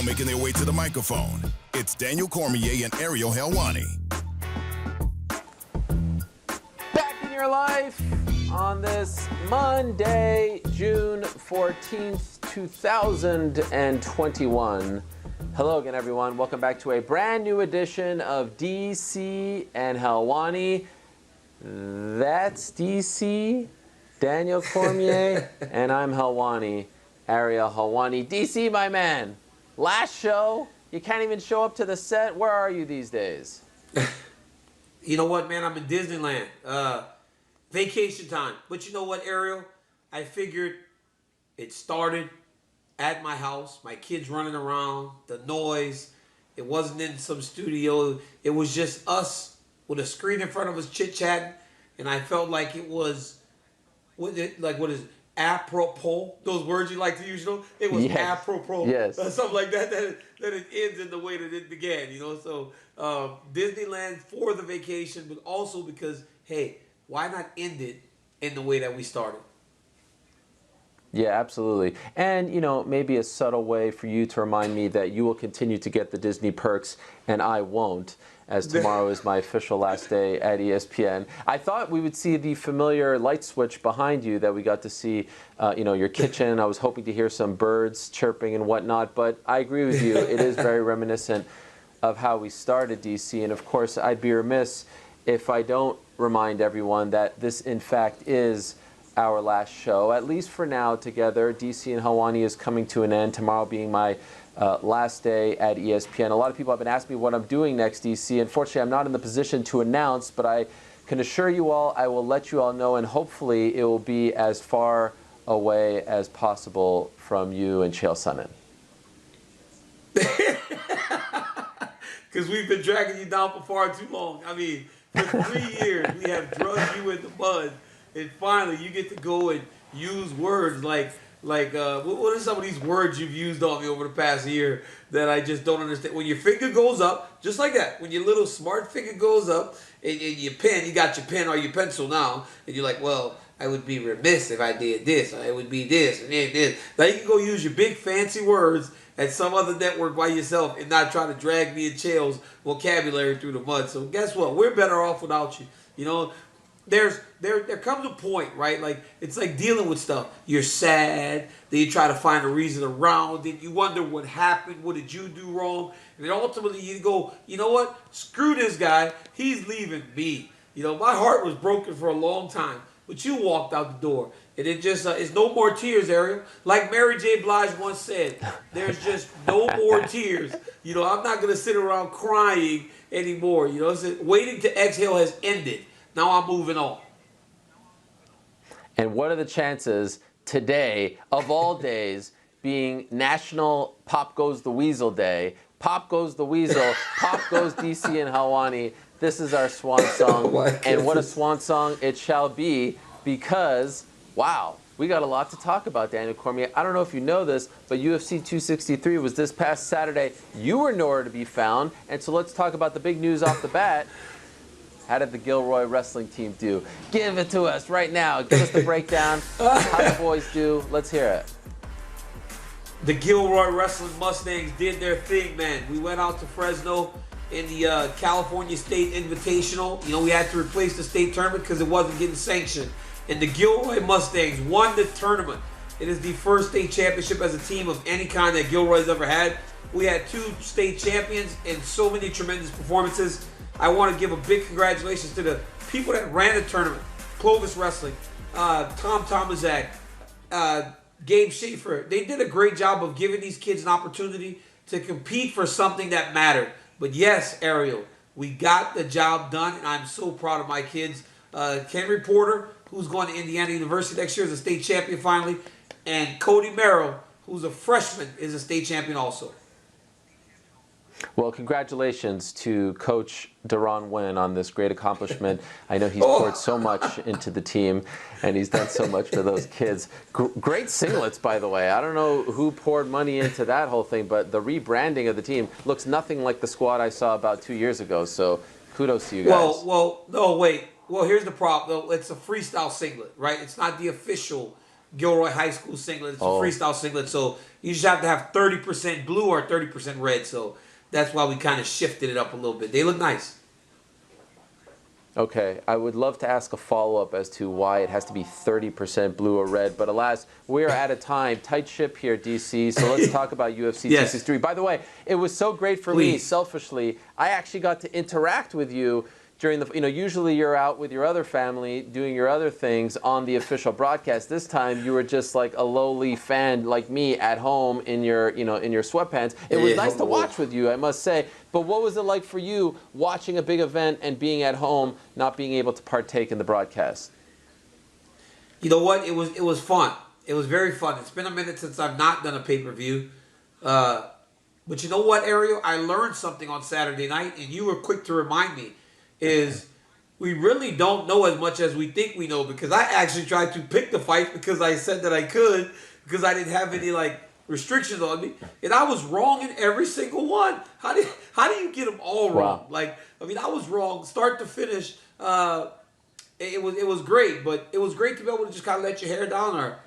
making their way to the microphone. It's Daniel Cormier and Ariel Helwani. Back in your life on this Monday, June 14th, 2021. Hello again, everyone. Welcome back to a brand new edition of DC and Helwani. That's DC, Daniel Cormier, and I'm Helwani, Ariel Helwani. DC, my man, last show, you can't even show up to the set. Where are you these days? You know what, man? I'm in Disneyland. Vacation time. But you know what, Ariel? I figured it started at my house. My kids running around, the noise. It wasn't in some studio. It was just us with a screen in front of us chit-chatting. And I felt like it was, what is it? Apropos, those words you like to use, you know? It was apropos, something like that it ends in the way that it began, you know? So Disneyland for the vacation, but also because, hey, why not end it in the way that we started? Yeah, absolutely. And, you know, maybe a subtle way for you to remind me that you will continue to get the Disney perks and I won't, as tomorrow is my official last day at ESPN. I thought we would see the familiar light switch behind you that we got to see, your kitchen. I was hoping to hear some birds chirping and whatnot, but I agree with you. It is very reminiscent of how we started, DC. And, of course, I'd be remiss if I don't remind everyone that this, in fact, is our last show, at least for now, together. DC and Helwani is coming to an end, tomorrow being my last day at ESPN. A lot of people have been asking me what I'm doing next, DC. Unfortunately, I'm not in the position to announce, but I can assure you all, I will let you all know, and hopefully it will be as far away as possible from you and Chael Sonnen. Because we've been dragging you down for far too long. I mean, for 3 years, we have drugged you in the mud. And finally, you get to go and use words like what are some of these words you've used on me over the past year that I just don't understand? When your finger goes up, just like that, when your little smart finger goes up and your pen, you got your pen or your pencil now, and you're like, well, I would be remiss if I did this, or it would be this, and this. Now you can go use your big fancy words at some other network by yourself and not try to drag me and Chael's vocabulary through the mud. So guess what? We're better off without you. You know, there comes a point, right? Like, it's like dealing with stuff. You're sad, then you try to find a reason around it. You wonder what happened, what did you do wrong? And then ultimately you go, you know what? Screw this guy. He's leaving me. You know, my heart was broken for a long time, but you walked out the door. And it just, it's no more tears, Ariel. Like Mary J. Blige once said, there's just no more tears. You know, I'm not going to sit around crying anymore. You know, waiting to exhale has ended. Now I'm moving on. And what are the chances today, of all days, being National Pop Goes the Weasel Day? Pop goes the weasel, pop goes DC and Helwani. This is our swan song. Oh, and what a swan song it shall be, because, wow, we got a lot to talk about, Daniel Cormier. I don't know if you know this, but UFC 263 was this past Saturday. You were nowhere to be found, and so let's talk about the big news off the bat. How did the Gilroy wrestling team do? Give it to us right now. Give us the breakdown. How the boys do. Let's hear it. The Gilroy Wrestling Mustangs did their thing, man. We went out to Fresno in the California State Invitational. You know, we had to replace the state tournament because it wasn't getting sanctioned. And the Gilroy Mustangs won the tournament. It is the first state championship as a team of any kind that Gilroy's ever had. We had 2 state champions and so many tremendous performances. I want to give a big congratulations to the people that ran the tournament. Clovis Wrestling, Tom Tomaszak, Gabe Schaefer. They did a great job of giving these kids an opportunity to compete for something that mattered. But yes, Ariel, we got the job done, and I'm so proud of my kids. Henry Porter, who's going to Indiana University next year, is a state champion finally. And Cody Merrill, who's a freshman, is a state champion also. Well, congratulations to Coach Deron Wynn on this great accomplishment. I know he's poured so much into the team, and he's done so much for those kids. Great singlets, by the way. I don't know who poured money into that whole thing, but the rebranding of the team looks nothing like the squad I saw about 2 years ago. So kudos to you guys. No, wait. Well, here's the problem, though. It's a freestyle singlet, right? It's not the official Gilroy High School singlet. It's a freestyle singlet. So you just have to have 30% blue or 30% red. So that's why we kind of shifted it up a little bit. They look nice. Okay, I would love to ask a follow-up as to why it has to be 30% blue or red, but alas, we are out of time. Tight ship here, DC, so let's talk about UFC 263. By the way, it was so great for me, selfishly. I actually got to interact with you during the, usually you're out with your other family doing your other things on the official broadcast. This time you were just like a lowly fan like me at home in your, in your sweatpants. It was nice to watch with you, I must say. But what was it like for you watching a big event and being at home, not being able to partake in the broadcast? You know what? It was fun. It was very fun. It's been a minute since I've not done a pay-per-view. But you know what, Ariel? I learned something on Saturday night, and you were quick to remind me, is we really don't know as much as we think we know, because I actually tried to pick the fight because I said that I could, because I didn't have any restrictions on me, and I was wrong in every single one. How do you get them all wrong? Wow. I was wrong start to finish. It was great, but it was great to be able to just kind of let your hair down, or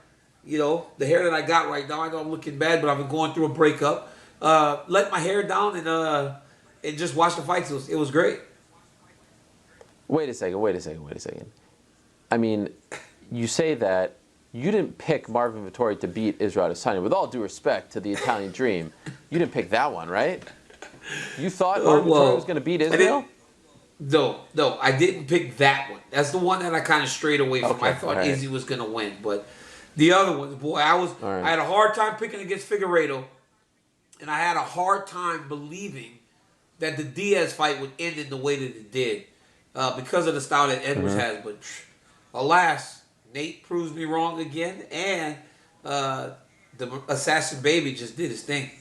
the hair that I got right now. I know I'm looking bad, but I've been going through a breakup. Let my hair down and just watch the fights. It was great. Wait a second. I mean, you say that you didn't pick Marvin Vettori to beat Israel Adesanya. With all due respect to the Italian Dream, you didn't pick that one, right? You thought Marvin Vettori was going to beat Israel? No, I didn't pick that one. That's the one that I kind of strayed away from. Okay, I thought Izzy was going to win, but the other ones, boy, I had a hard time picking against Figueiredo, and I had a hard time believing that the Diaz fight would end in the way that it did. Because of the style that Edwards has. But alas, Nate proves me wrong again, and the Assassin Baby just did his thing.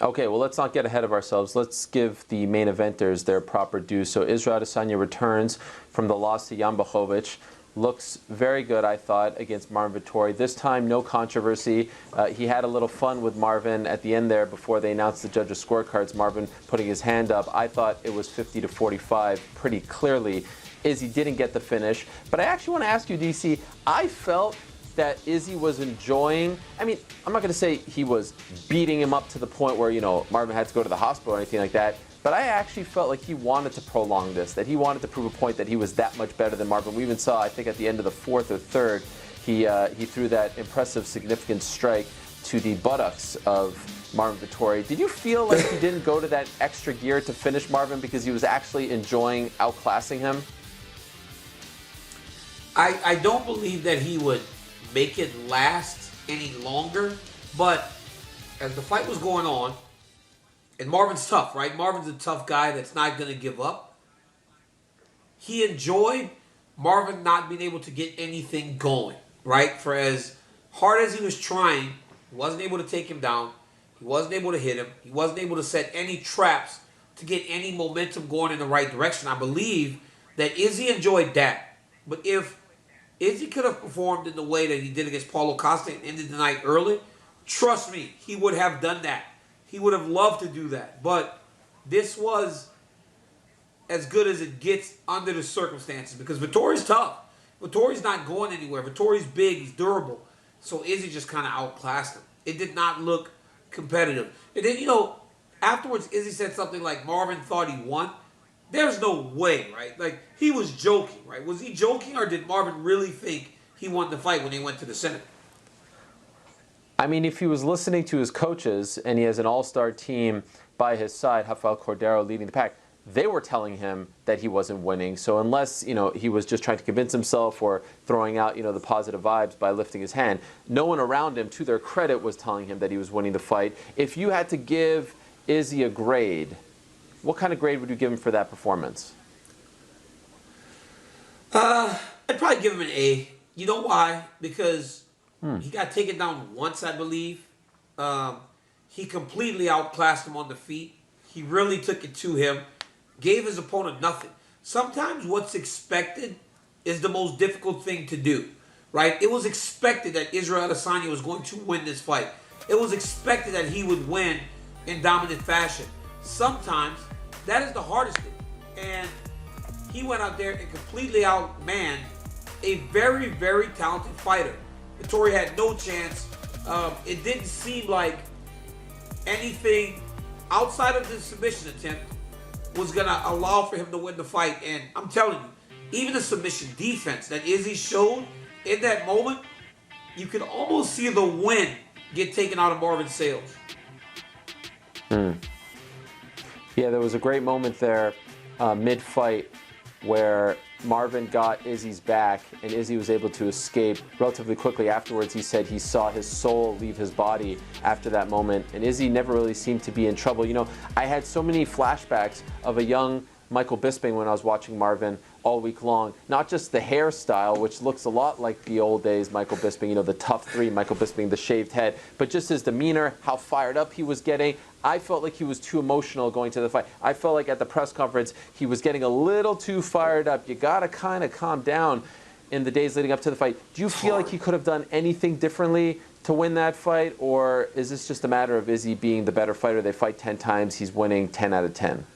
Okay, well, let's not get ahead of ourselves. Let's give the main eventers their proper due. So Israel Adesanya returns from the loss to Jan Blachowicz. Looks very good, I thought, against Marvin Vettori. This time, no controversy. He had a little fun with Marvin at the end there before they announced the judges' scorecards. Marvin putting his hand up. I thought it was 50-45 pretty clearly. Izzy didn't get the finish. But I actually want to ask you, DC, I felt that Izzy was enjoying, I'm not going to say he was beating him up to the point where, Marvin had to go to the hospital or anything like that. But I actually felt like he wanted to prolong this, that he wanted to prove a point that he was that much better than Marvin. We even saw, I think, at the end of the fourth or third, he threw that impressive, significant strike to the buttocks of Marvin Vettori. Did you feel like he didn't go to that extra gear to finish Marvin because he was actually enjoying outclassing him? I don't believe that he would make it last any longer, but as the fight was going on, and Marvin's tough, right? Marvin's a tough guy that's not going to give up. He enjoyed Marvin not being able to get anything going, right? For as hard as he was trying, he wasn't able to take him down. He wasn't able to hit him. He wasn't able to set any traps to get any momentum going in the right direction. I believe that Izzy enjoyed that. But if Izzy could have performed in the way that he did against Paulo Costa and ended the night early, trust me, he would have done that. He would have loved to do that. But this was as good as it gets under the circumstances, because Vettori's tough. Vettori's not going anywhere. Vettori's big. He's durable. So Izzy just kind of outclassed him. It did not look competitive. And then, afterwards, Izzy said something like Marvin thought he won. There's no way, right? He was joking, right? Was he joking, or did Marvin really think he won the fight when they went to the center? If he was listening to his coaches and he has an all-star team by his side, Rafael Cordeiro leading the pack, they were telling him that he wasn't winning. So unless, he was just trying to convince himself or throwing out, the positive vibes by lifting his hand, no one around him, to their credit, was telling him that he was winning the fight. If you had to give Izzy a grade, what kind of grade would you give him for that performance? I'd probably give him an A. You know why? Because he got taken down once, I believe. He completely outclassed him on the feet. He really took it to him. Gave his opponent nothing. Sometimes what's expected is the most difficult thing to do, right? It was expected that Israel Adesanya was going to win this fight. It was expected that he would win in dominant fashion. Sometimes that is the hardest thing. And he went out there and completely outmanned a very, very talented fighter. Vettori had no chance. It didn't seem like anything outside of the submission attempt was going to allow for him to win the fight. And I'm telling you, even the submission defense that Izzy showed in that moment, you could almost see the wind get taken out of Marvin Sales. Yeah, there was a great moment there mid-fight where Marvin got Izzy's back and Izzy was able to escape relatively quickly. Afterwards, he said he saw his soul leave his body after that moment, and Izzy never really seemed to be in trouble. You know, I had so many flashbacks of a young Michael Bisping when I was watching Marvin all week long. Not just the hairstyle, which looks a lot like the old days Michael Bisping, you know, the tough three, Michael Bisping, the shaved head, but just his demeanor, how fired up he was getting. I felt like he was too emotional going to the fight. I felt like at the press conference he was getting a little too fired up. You got to kind of calm down in the days leading up to the fight. Do you feel like he could have done anything differently to win that fight, or is this just a matter of Izzy being the better fighter? They fight 10 times, he's winning 10 out of 10.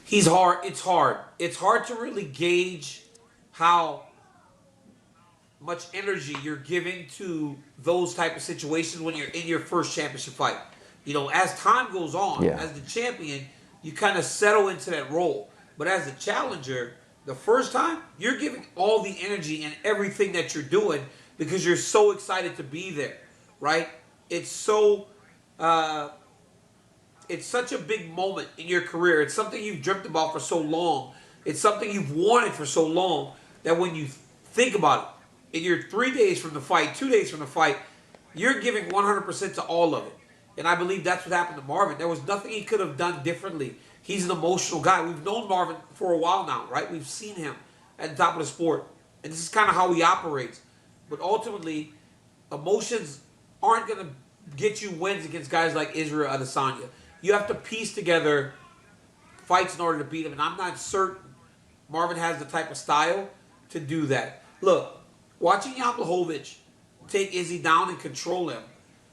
He's hard. It's hard. It's hard to really gauge how much energy you're giving to those type of situations when you're in your first championship fight. You know, as time goes on, as the champion, you kind of settle into that role. But as a challenger, the first time, you're giving all the energy and everything that you're doing because you're so excited to be there, right? It's so... it's such a big moment in your career. It's something you've dreamt about for so long. It's something you've wanted for so long that when you think about it, in your 3 days from the fight, 2 days from the fight, you're giving 100% to all of it. And I believe that's what happened to Marvin. There was nothing he could have done differently. He's an emotional guy. We've known Marvin for a while now, right? We've seen him at the top of the sport. And this is kind of how he operates. But ultimately, emotions aren't going to get you wins against guys like Israel Adesanya. You have to piece together fights in order to beat him, and I'm not certain Marvin has the type of style to do that. Look, watching Jan Blachowicz take Izzy down and control him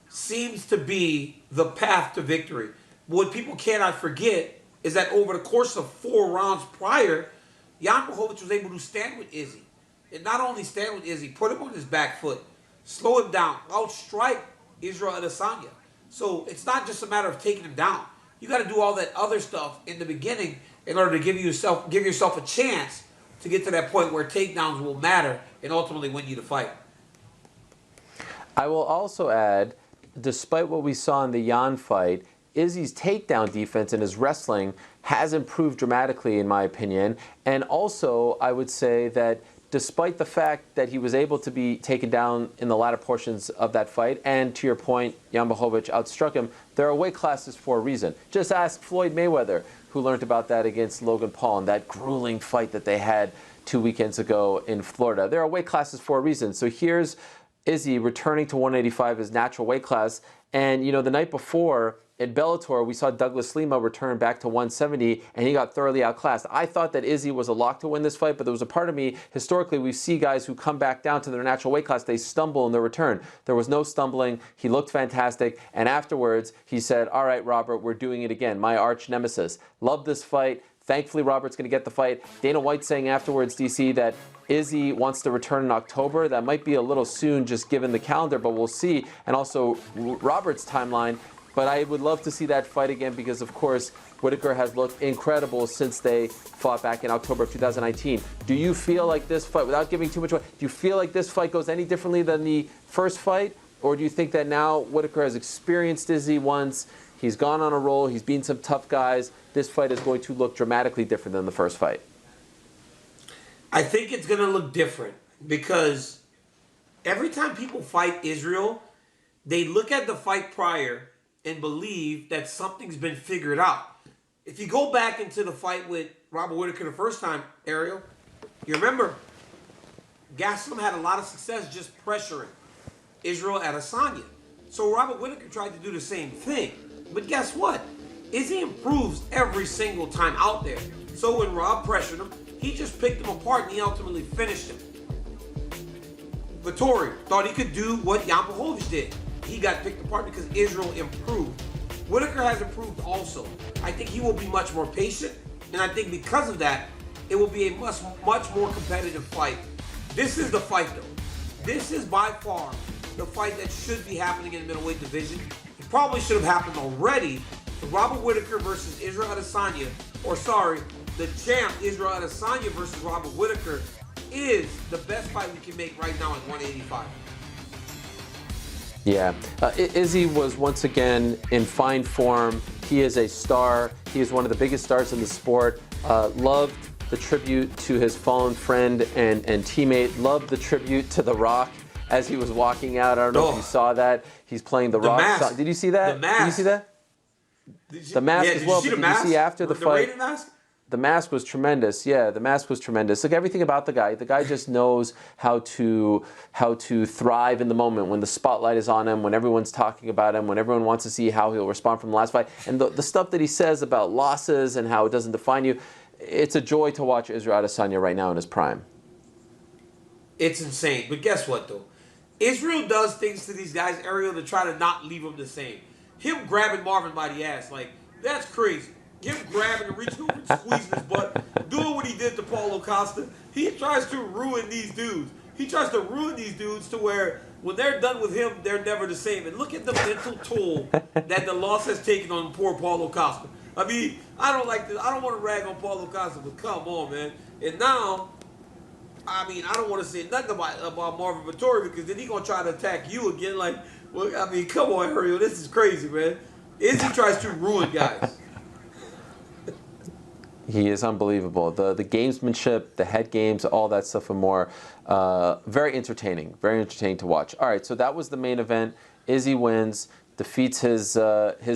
seems to be the path to victory. What people cannot forget is that over the course of 4 rounds prior, Jan Blachowicz was able to stand with Izzy. And not only stand with Izzy, put him on his back foot, slow him down, outstrike Israel Adesanya. So it's not just a matter of taking him down. You got to do all that other stuff in the beginning in order to give yourself a chance to get to that point where takedowns will matter and ultimately win you the fight. I will also add, despite what we saw in the Jan fight, Izzy's takedown defense and his wrestling has improved dramatically, in my opinion. And also, I would say that despite the fact that he was able to be taken down in the latter portions of that fight, and to your point, Jan Blachowicz outstruck him, there are weight classes for a reason. Just ask Floyd Mayweather, who learned about that against Logan Paul in that grueling fight that they had 2 weekends ago in Florida. There are weight classes for a reason. So here's Izzy returning to 185, his natural weight class. And, you know, the night before in Bellator, we saw Douglas Lima return back to 170, and he got thoroughly outclassed. I thought that Izzy was a lock to win this fight, but there was a part of me, historically, we see guys who come back down to their natural weight class, they stumble in their return. There was no stumbling. He looked fantastic. And afterwards, he said, all right, Robert, we're doing it again. My arch nemesis. Love this fight. Thankfully, Robert's going to get the fight. Dana White saying afterwards, DC, that Izzy wants to return in October. That might be a little soon just given the calendar, but we'll see. And also Robert's timeline. But I would love to see that fight again because, of course, Whittaker has looked incredible since they fought back in October of 2019. Do you feel like this fight, without giving too much away, do you feel like this fight goes any differently than the first fight? Or do you think that now Whittaker has experienced Izzy once, he's gone on a roll, he's beaten some tough guys, this fight is going to look dramatically different than the first fight? I think it's going to look different because every time people fight Israel, they look at the fight prior and believe that something's been figured out. If you go back into the fight with Robert Whittaker the first time, Ariel, you remember Gastelum had a lot of success just pressuring Israel Adesanya. So Robert Whittaker tried to do the same thing. But guess what? Izzy improves every single time out there. So when Rob pressured him, he just picked him apart and he ultimately finished him. Vettori thought he could do what Jan Blachowicz did. He got picked apart because Israel improved. Whittaker has improved also. I think he will be much more patient, and I think because of that, it will be a much more competitive fight. This is the fight, though. This is by far the fight that should be happening in the middleweight division. It probably should have happened already. The Robert Whittaker versus Israel Adesanya, the champ Israel Adesanya versus Robert Whittaker is the best fight we can make right now at 185. Yeah, Izzy was once again in fine form. He is a star. He is one of the biggest stars in the sport. Loved the tribute to his fallen friend and teammate. Loved the tribute to The Rock as he was walking out. I don't know if you saw that. He's playing The Rock. Mask. Did you see that? The mask. Did you see that? The mask as well. Did you see the Did mask? you see after the fight? Rated mask? The mask was tremendous. Yeah, the mask was tremendous. Like everything about the guy. The guy just knows how to thrive in the moment when the spotlight is on him, when everyone's talking about him, when everyone wants to see how he'll respond from the last fight. And the stuff that he says about losses and how it doesn't define you, it's a joy to watch Israel Adesanya right now in his prime. It's insane. But guess what, though? Israel does things to these guys, Ariel, to try to not leave them the same. Him grabbing Marvin by the ass, like, that's crazy. Him grabbing and reaching over and squeezing his butt, doing what he did to Paulo Costa. He tries to ruin these dudes. He tries to ruin these dudes to where when they're done with him, they're never the same. And look at the mental toll that the loss has taken on poor Paulo Costa. I mean, I don't want to rag on Paulo Costa, but come on, man. And now, I mean, I don't want to say nothing about Marvin Vettori because then he's going to try to attack you again. Like, well, I mean, come on, Ariel. This is crazy, man. Izzy tries to ruin guys. He is unbelievable. The gamesmanship, the head games, all that stuff and more. Very entertaining to watch. All right, so that was the main event. Izzy wins, defeats his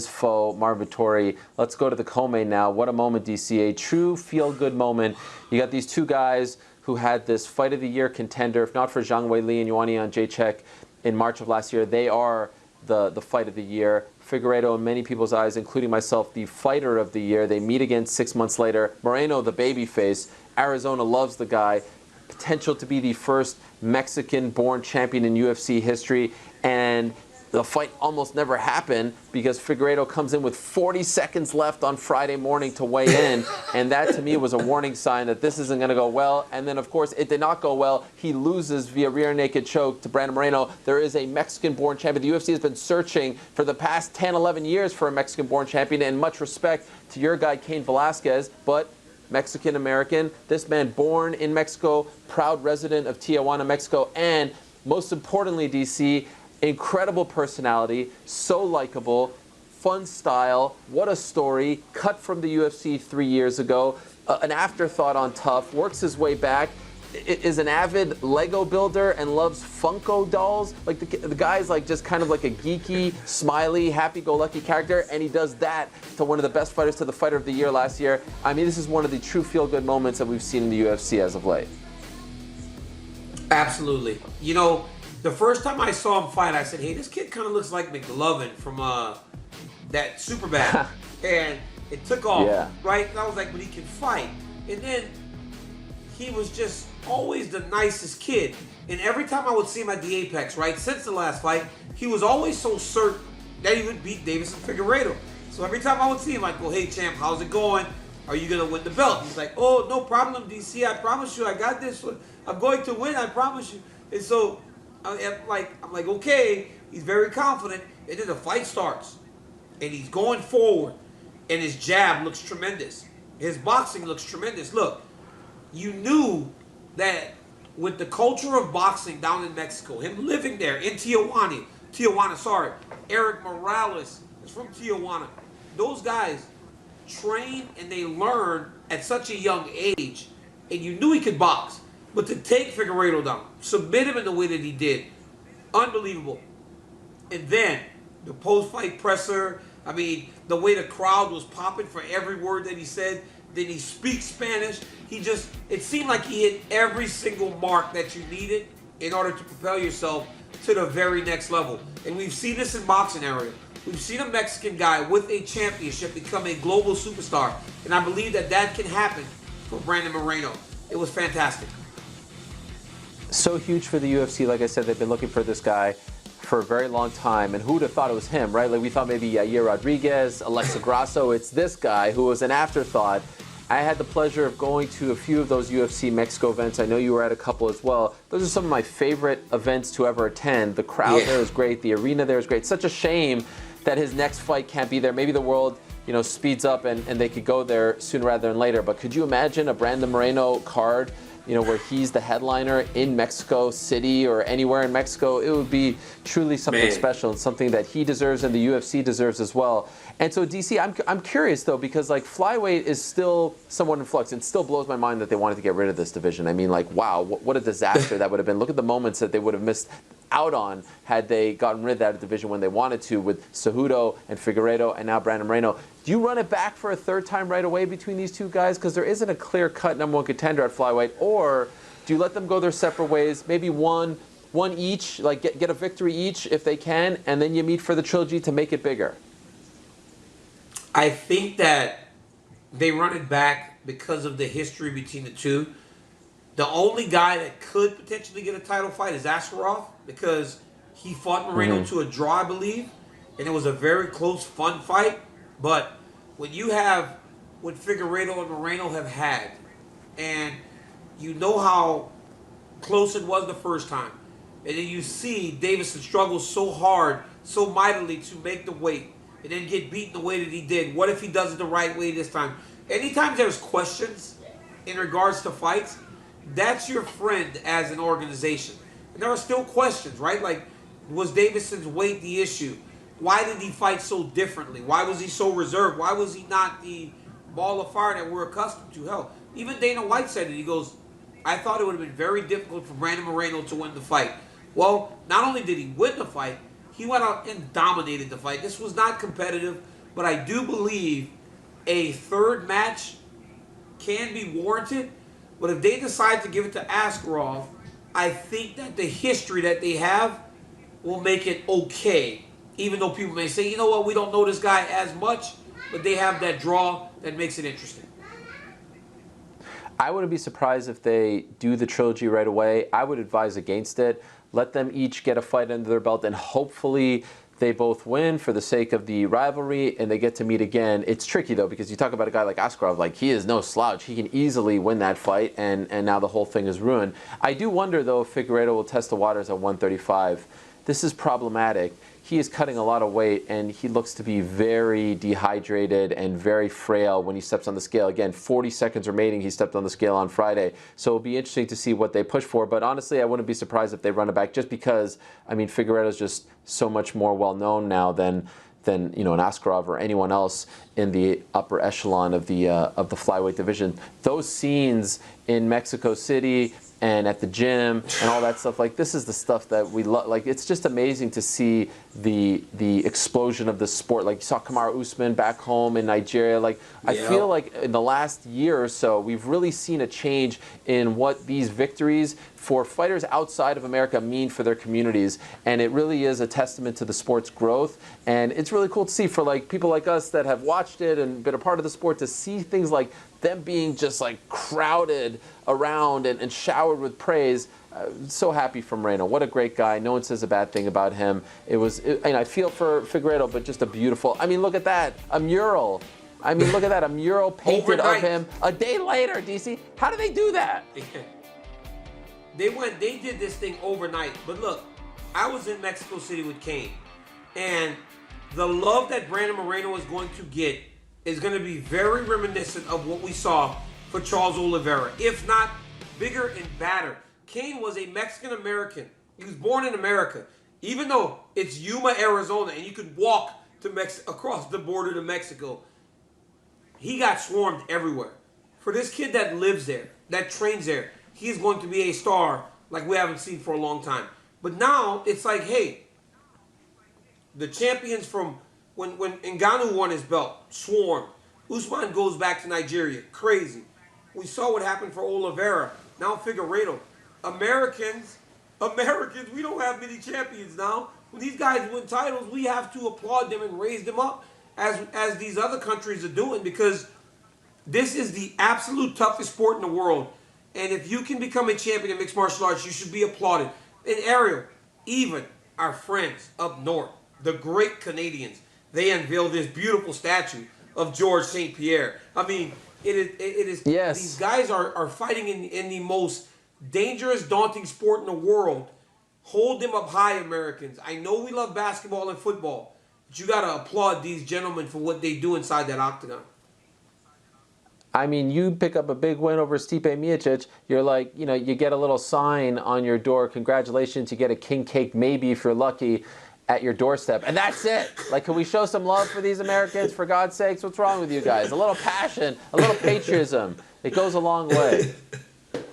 foe, Marvin Vettori. Let's go to the co-main now. What a moment, DC. A true feel-good moment. You got these two guys who had this Fight of the Year contender. If not for Zhang Weili and Joanna Jędrzejczyk in March of last year, they are the Fight of the Year. Figueiredo, in many people's eyes, including myself, the Fighter of the Year. They meet again 6 months later. Moreno, the babyface. Arizona loves the guy. Potential to be the first Mexican-born champion in UFC history. And the fight almost never happened because Figueiredo comes in with 40 seconds left on Friday morning to weigh in. And that, to me, was a warning sign that this isn't going to go well. And then, of course, it did not go well. He loses via rear naked choke to Brandon Moreno. There is a Mexican-born champion. The UFC has been searching for the past 10, 11 years for a Mexican-born champion. And much respect to your guy, Cain Velasquez. But Mexican-American, this man born in Mexico, proud resident of Tijuana, Mexico. And most importantly, DC, incredible personality, so likable, fun style, what a story, cut from the UFC 3 years ago, an afterthought on Tough, works his way back, is an avid Lego builder and loves Funko dolls. Like the guy's like just kind of like a geeky, smiley, happy-go-lucky character, and he does that to one of the best fighters, to the Fighter of the Year last year. I mean, this is one of the true feel-good moments that we've seen in the UFC as of late. Absolutely. You know, the first time I saw him fight, I said, hey, this kid kind of looks like McLovin from that Superbad. And it took off, right? And I was like, but he can fight. And then he was just always the nicest kid. And every time I would see him at the Apex, right, since the last fight, he was always so certain that he would beat Deiveson Figueiredo. So every time I would see him, I'd go, hey, champ, how's it going? Are you going to win the belt? He's like, oh, no problem, DC. I promise you, I got this. I'm going to win, I promise you. And so I'm like, okay, he's very confident. And then the fight starts. And he's going forward. And his jab looks tremendous. His boxing looks tremendous. Look, you knew that with the culture of boxing down in Mexico, him living there in Tijuana, Eric Morales is from Tijuana. Those guys train and they learn at such a young age. And you knew he could box. But to take Figueiredo down, submit him in the way that he did, unbelievable. And then the post-fight presser, I mean, the way the crowd was popping for every word that he said. Then he speaks Spanish. It seemed like he hit every single mark that you needed in order to propel yourself to the very next level. And we've seen this in boxing, Ariel. We've seen a Mexican guy with a championship become a global superstar. And I believe that can happen for Brandon Moreno. It was fantastic. So huge for the UFC. Like I said, they've been looking for this guy for a very long time. And who would have thought it was him, right? Like we thought maybe Yair Rodriguez, Alexa Grasso. It's this guy who was an afterthought. I had the pleasure of going to a few of those UFC Mexico events. I know you were at a couple as well. Those are some of my favorite events to ever attend. The crowd there is great. The arena there is great. Such a shame that his next fight can't be there. Maybe the world, speeds up and they could go there sooner rather than later. But could you imagine a Brandon Moreno card, where he's the headliner in Mexico City or anywhere in Mexico? It would be truly something special and something that he deserves and the UFC deserves as well. And so, DC, I'm curious, though, because, flyweight is still somewhat in flux. It still blows my mind that they wanted to get rid of this division. I mean, wow, what a disaster that would have been. Look at the moments that they would have missed out on had they gotten rid of that division when they wanted to, with Cejudo and Figueiredo and now Brandon Moreno. Do you run it back for a third time right away between these two guys? Because there isn't a clear-cut number one contender at flyweight. Or do you let them go their separate ways, maybe one each, get a victory each if they can, and then you meet for the trilogy to make it bigger? I think that they run it back because of the history between the two. The only guy that could potentially get a title fight is Askarov, because he fought Moreno to a draw, I believe, and it was a very close, fun fight. But when you have what Figueiredo and Moreno have had, and you know how close it was the first time, and then you see Davison struggle so hard, so mightily to make the weight, and then get beaten the way that he did. What if he does it the right way this time? Anytime there's questions in regards to fights, that's your friend as an organization. And there are still questions, right? Like, was Davidson's weight the issue? Why did he fight so differently? Why was he so reserved? Why was he not the ball of fire that we're accustomed to? Hell, even Dana White said it. He goes, I thought it would have been very difficult for Brandon Moreno to win the fight. Well, not only did he win the fight, he went out and dominated the fight. This was not competitive, but I do believe a third match can be warranted. But if they decide to give it to Askarov, I think that the history that they have will make it okay. Even though people may say, you know what, we don't know this guy as much, but they have that draw that makes it interesting. I wouldn't be surprised if they do the trilogy right away. I would advise against it. Let them each get a fight under their belt, and hopefully they both win for the sake of the rivalry and they get to meet again. It's tricky, though, because you talk about a guy like Askarov, he is no slouch. He can easily win that fight, and now the whole thing is ruined. I do wonder, though, if Figueiredo will test the waters at 135. This is problematic. He is cutting a lot of weight, and he looks to be very dehydrated and very frail when he steps on the scale. Again, 40 seconds remaining, he stepped on the scale on Friday. So it'll be interesting to see what they push for. But honestly, I wouldn't be surprised if they run it back, just because, Figueiredo is just so much more well-known now than an Askarov or anyone else in the upper echelon of the flyweight division. Those scenes in Mexico City and at the gym and all that stuff, this is the stuff that we love. It's just amazing to see the explosion of the sport. You saw Kamaru Usman back home in Nigeria. I feel like in the last year or so, we've really seen a change in what these victories for fighters outside of America mean for their communities. And it really is a testament to the sport's growth. And it's really cool to see for people like us that have watched it and been a part of the sport, to see things like them being just crowded around and showered with praise. So happy for Moreno. What a great guy. No one says a bad thing about him. I feel for Figueiredo, but just a beautiful, look at that, a mural. Look at that, a mural painted Overnight. of him a day later, DC. How do they do that? They did this thing overnight. But look, I was in Mexico City with Kane, and the love that Brandon Moreno is going to get is going to be very reminiscent of what we saw for Charles Oliveira, if not bigger and badder. Kane was a Mexican-American. He was born in America. Even though it's Yuma, Arizona, and you could walk to across the border to Mexico, he got swarmed everywhere. For this kid that lives there, that trains there, he is going to be a star like we haven't seen for a long time. But now it's hey, the champions from when Ngannou won his belt, swarmed. Usman goes back to Nigeria, crazy. We saw what happened for Oliveira. Now Figueiredo. Americans, we don't have many champions now. When these guys win titles, we have to applaud them and raise them up as these other countries are doing, because this is the absolute toughest sport in the world. And if you can become a champion in mixed martial arts, you should be applauded. And Ariel, even our friends up north, the great Canadians, they unveiled this beautiful statue of Georges St. Pierre. It is. Yes. These guys are fighting in the most dangerous, daunting sport in the world. Hold them up high, Americans. I know we love basketball and football, but you got to applaud these gentlemen for what they do inside that octagon. I mean, you pick up a big win over Stipe Miocic, you're like, you know, you get a little sign on your door, congratulations, you get a king cake, maybe if you're lucky, at your doorstep. And that's it. Like, can we show some love for these Americans, for God's sakes? What's wrong with you guys? A little passion, a little patriotism. It goes a long way.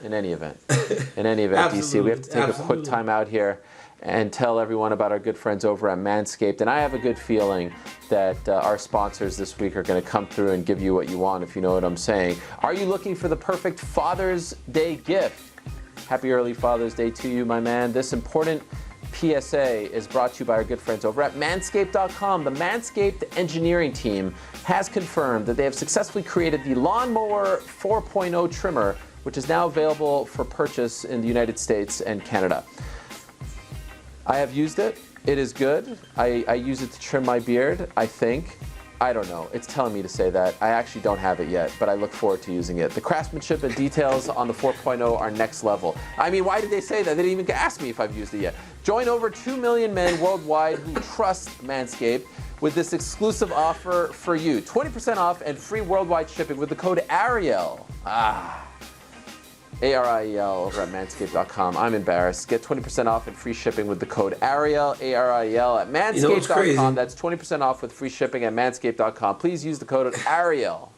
In any event, DC, we have to take a quick time out here and tell everyone about our good friends over at Manscaped. And I have a good feeling that our sponsors this week are going to come through and give you what you want, if you know what I'm saying. Are you looking for the perfect Father's Day gift? Happy early Father's Day to you, my man. This important PSA is brought to you by our good friends over at Manscaped.com. The Manscaped engineering team has confirmed that they have successfully created the Lawnmower 4.0 trimmer, which is now available for purchase in the United States and Canada. I have used it. It is good. I use it to trim my beard, I think. I don't know. It's telling me to say that. I actually don't have it yet, but I look forward to using it. The craftsmanship and details on the 4.0 are next level. I mean, why did they say that? They didn't even ask me if I've used it yet. Join over 2 million men worldwide who trust Manscaped with this exclusive offer for you. 20% off and free worldwide shipping with the code ARIEL. ARIEL over at Manscaped.com. I'm embarrassed. Get 20% off and free shipping with the code ARIEL, ARIEL at Manscaped.com. That's 20% off with free shipping at Manscaped.com. Please use the code ARIEL.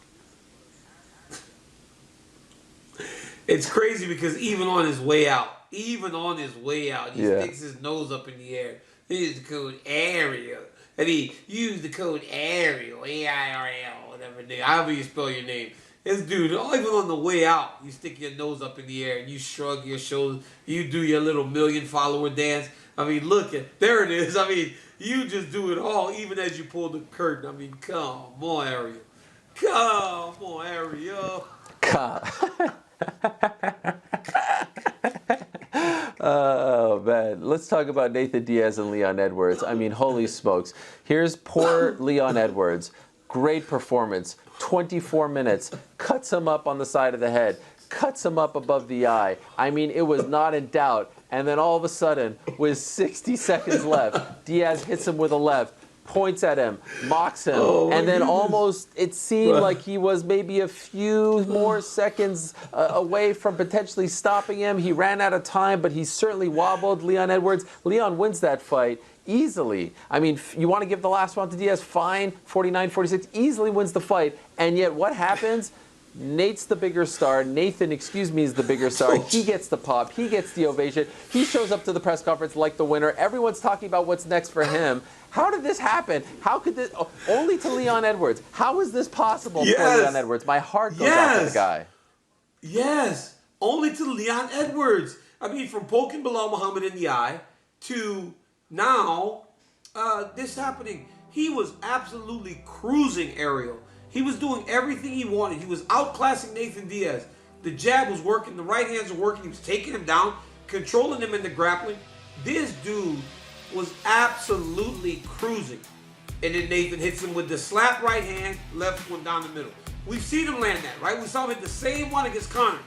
It's crazy because even on his way out, he sticks his nose up in the air. He used the code ARIEL. And he used the code ARIEL, AIRL, whatever, however you spell your name. This dude, even on the way out, you stick your nose up in the air and you shrug your shoulders. You do your little 1 million follower dance. I mean, look at, there it is. I mean, you just do it all, even as you pull the curtain. I mean, come on, Ariel. Come on, Ariel. Oh, man. Let's talk about Nathan Diaz and Leon Edwards. I mean, holy smokes. Here's poor Leon Edwards. Great performance. 24 minutes. Cuts him up on the side of the head. Cuts him up above the eye. I mean, it was not in doubt. And then all of a sudden, with 60 seconds left, Diaz hits him with a left, points at him, mocks him, and then almost, it seemed like he was maybe a few more seconds away from potentially stopping him. He ran out of time, but he certainly wobbled Leon Edwards. Leon wins that fight easily. I mean, you want to give the last round to Diaz? Fine, 49-46, easily wins the fight. And yet what happens? Nate's the bigger star. Nathan, is the bigger star. He gets the pop. He gets the ovation. He shows up to the press conference like the winner. Everyone's talking about what's next for him. How did this happen? How could this... only to Leon Edwards. How is this possible for Leon Edwards? My heart goes out to the guy. Yes. Only to Leon Edwards. I mean, from poking Bilal Muhammad in the eye to now this happening. He was absolutely cruising Ariel. He was doing everything he wanted. He was outclassing Nathan Diaz. The jab was working. The right hands were working. He was taking him down, controlling him in the grappling. This dude was absolutely cruising. And then Nathan hits him with the slap right hand, left one down the middle. We've seen him land that, right? We saw him hit the same one against Conor.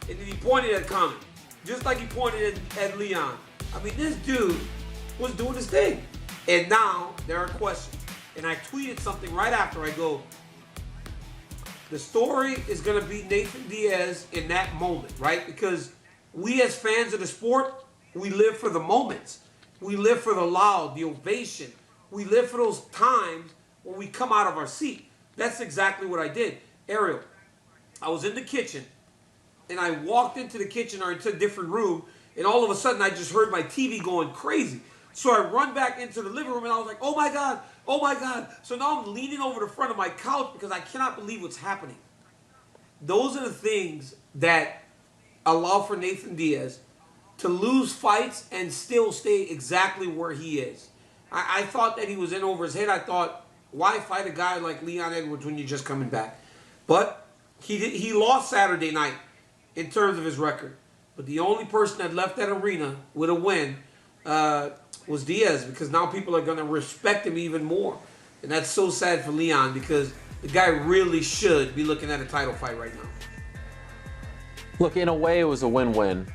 And then he pointed at Conor, just like he pointed at Leon. I mean, this dude was doing his thing. And now there are questions. And I tweeted something right after. I go, the story is going to be Nathan Diaz in that moment, right? Because we as fans of the sport, we live for the moments. We live for the loud, the ovation. We live for those times when we come out of our seat. That's exactly what I did. Ariel, I was in the kitchen, and I walked into the kitchen or into a different room, and all of a sudden I just heard my TV going crazy. So I run back into the living room, and I was like, oh my God, oh my God. So now I'm leaning over the front of my couch because I cannot believe what's happening. Those are the things that allow for Nathan Diaz to lose fights and still stay exactly where he is. I thought that he was in over his head. I thought, why fight a guy like Leon Edwards when you're just coming back? But he lost Saturday night in terms of his record. But the only person that left that arena with a win was Diaz, because now people are going to respect him even more. And that's so sad for Leon, because the guy really should be looking at a title fight right now. Look, in a way, it was a win-win.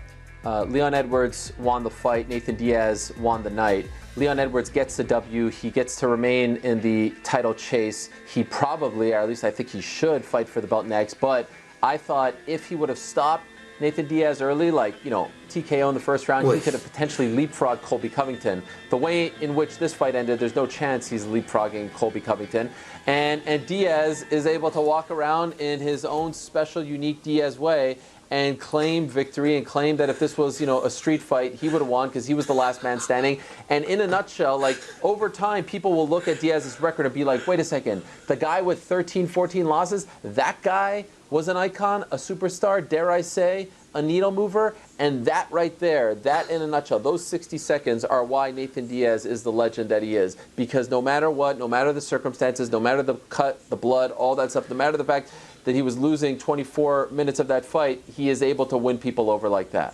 Leon Edwards won the fight. Nathan Diaz won the night. Leon Edwards gets the W. He gets to remain in the title chase. He probably, or at least I think he should, fight for the belt next. But I thought if he would have stopped Nathan Diaz early, like, TKO in the first round, he could have potentially leapfrogged Colby Covington. The way in which this fight ended, there's no chance he's leapfrogging Colby Covington. And Diaz is able to walk around in his own special, unique Diaz way and claim victory and claim that if this was, a street fight, he would have won because he was the last man standing. And in a nutshell, like, over time, people will look at Diaz's record and be like, wait a second, the guy with 13, 14 losses, that guy was an icon, a superstar, dare I say, a needle mover, and that right there, that in a nutshell, those 60 seconds are why Nathan Diaz is the legend that he is. Because no matter what, no matter the circumstances, no matter the cut, the blood, all that stuff, no matter the fact that he was losing 24 minutes of that fight, he is able to win people over like that.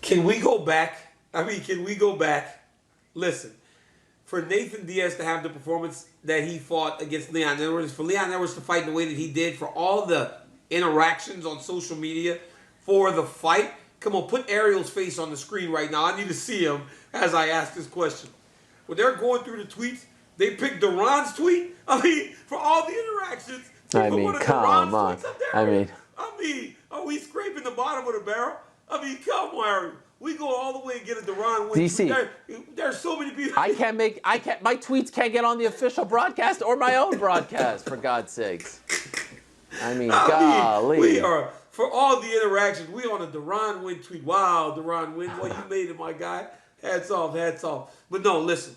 Can we go back? Listen, for Nathan Diaz to have the performance that he fought against Leon Edwards, for Leon Edwards to fight the way that he did, for all the interactions on social media for the fight. Come on, put Ariel's face on the screen right now. I need to see him as I ask this question. When they're going through the tweets, they picked Duran's tweet. For all the interactions, come on. Are we scraping the bottom of the barrel? Come on, Ariel. We go all the way and get a Duran win. DC, there's so many people. my tweets can't get on the official broadcast or my own broadcast, for God's sakes. Golly. We are, for all the interactions, we on a Duran win tweet. Wow, Duran win. Well, you made it, my guy. Hats off. But no, listen.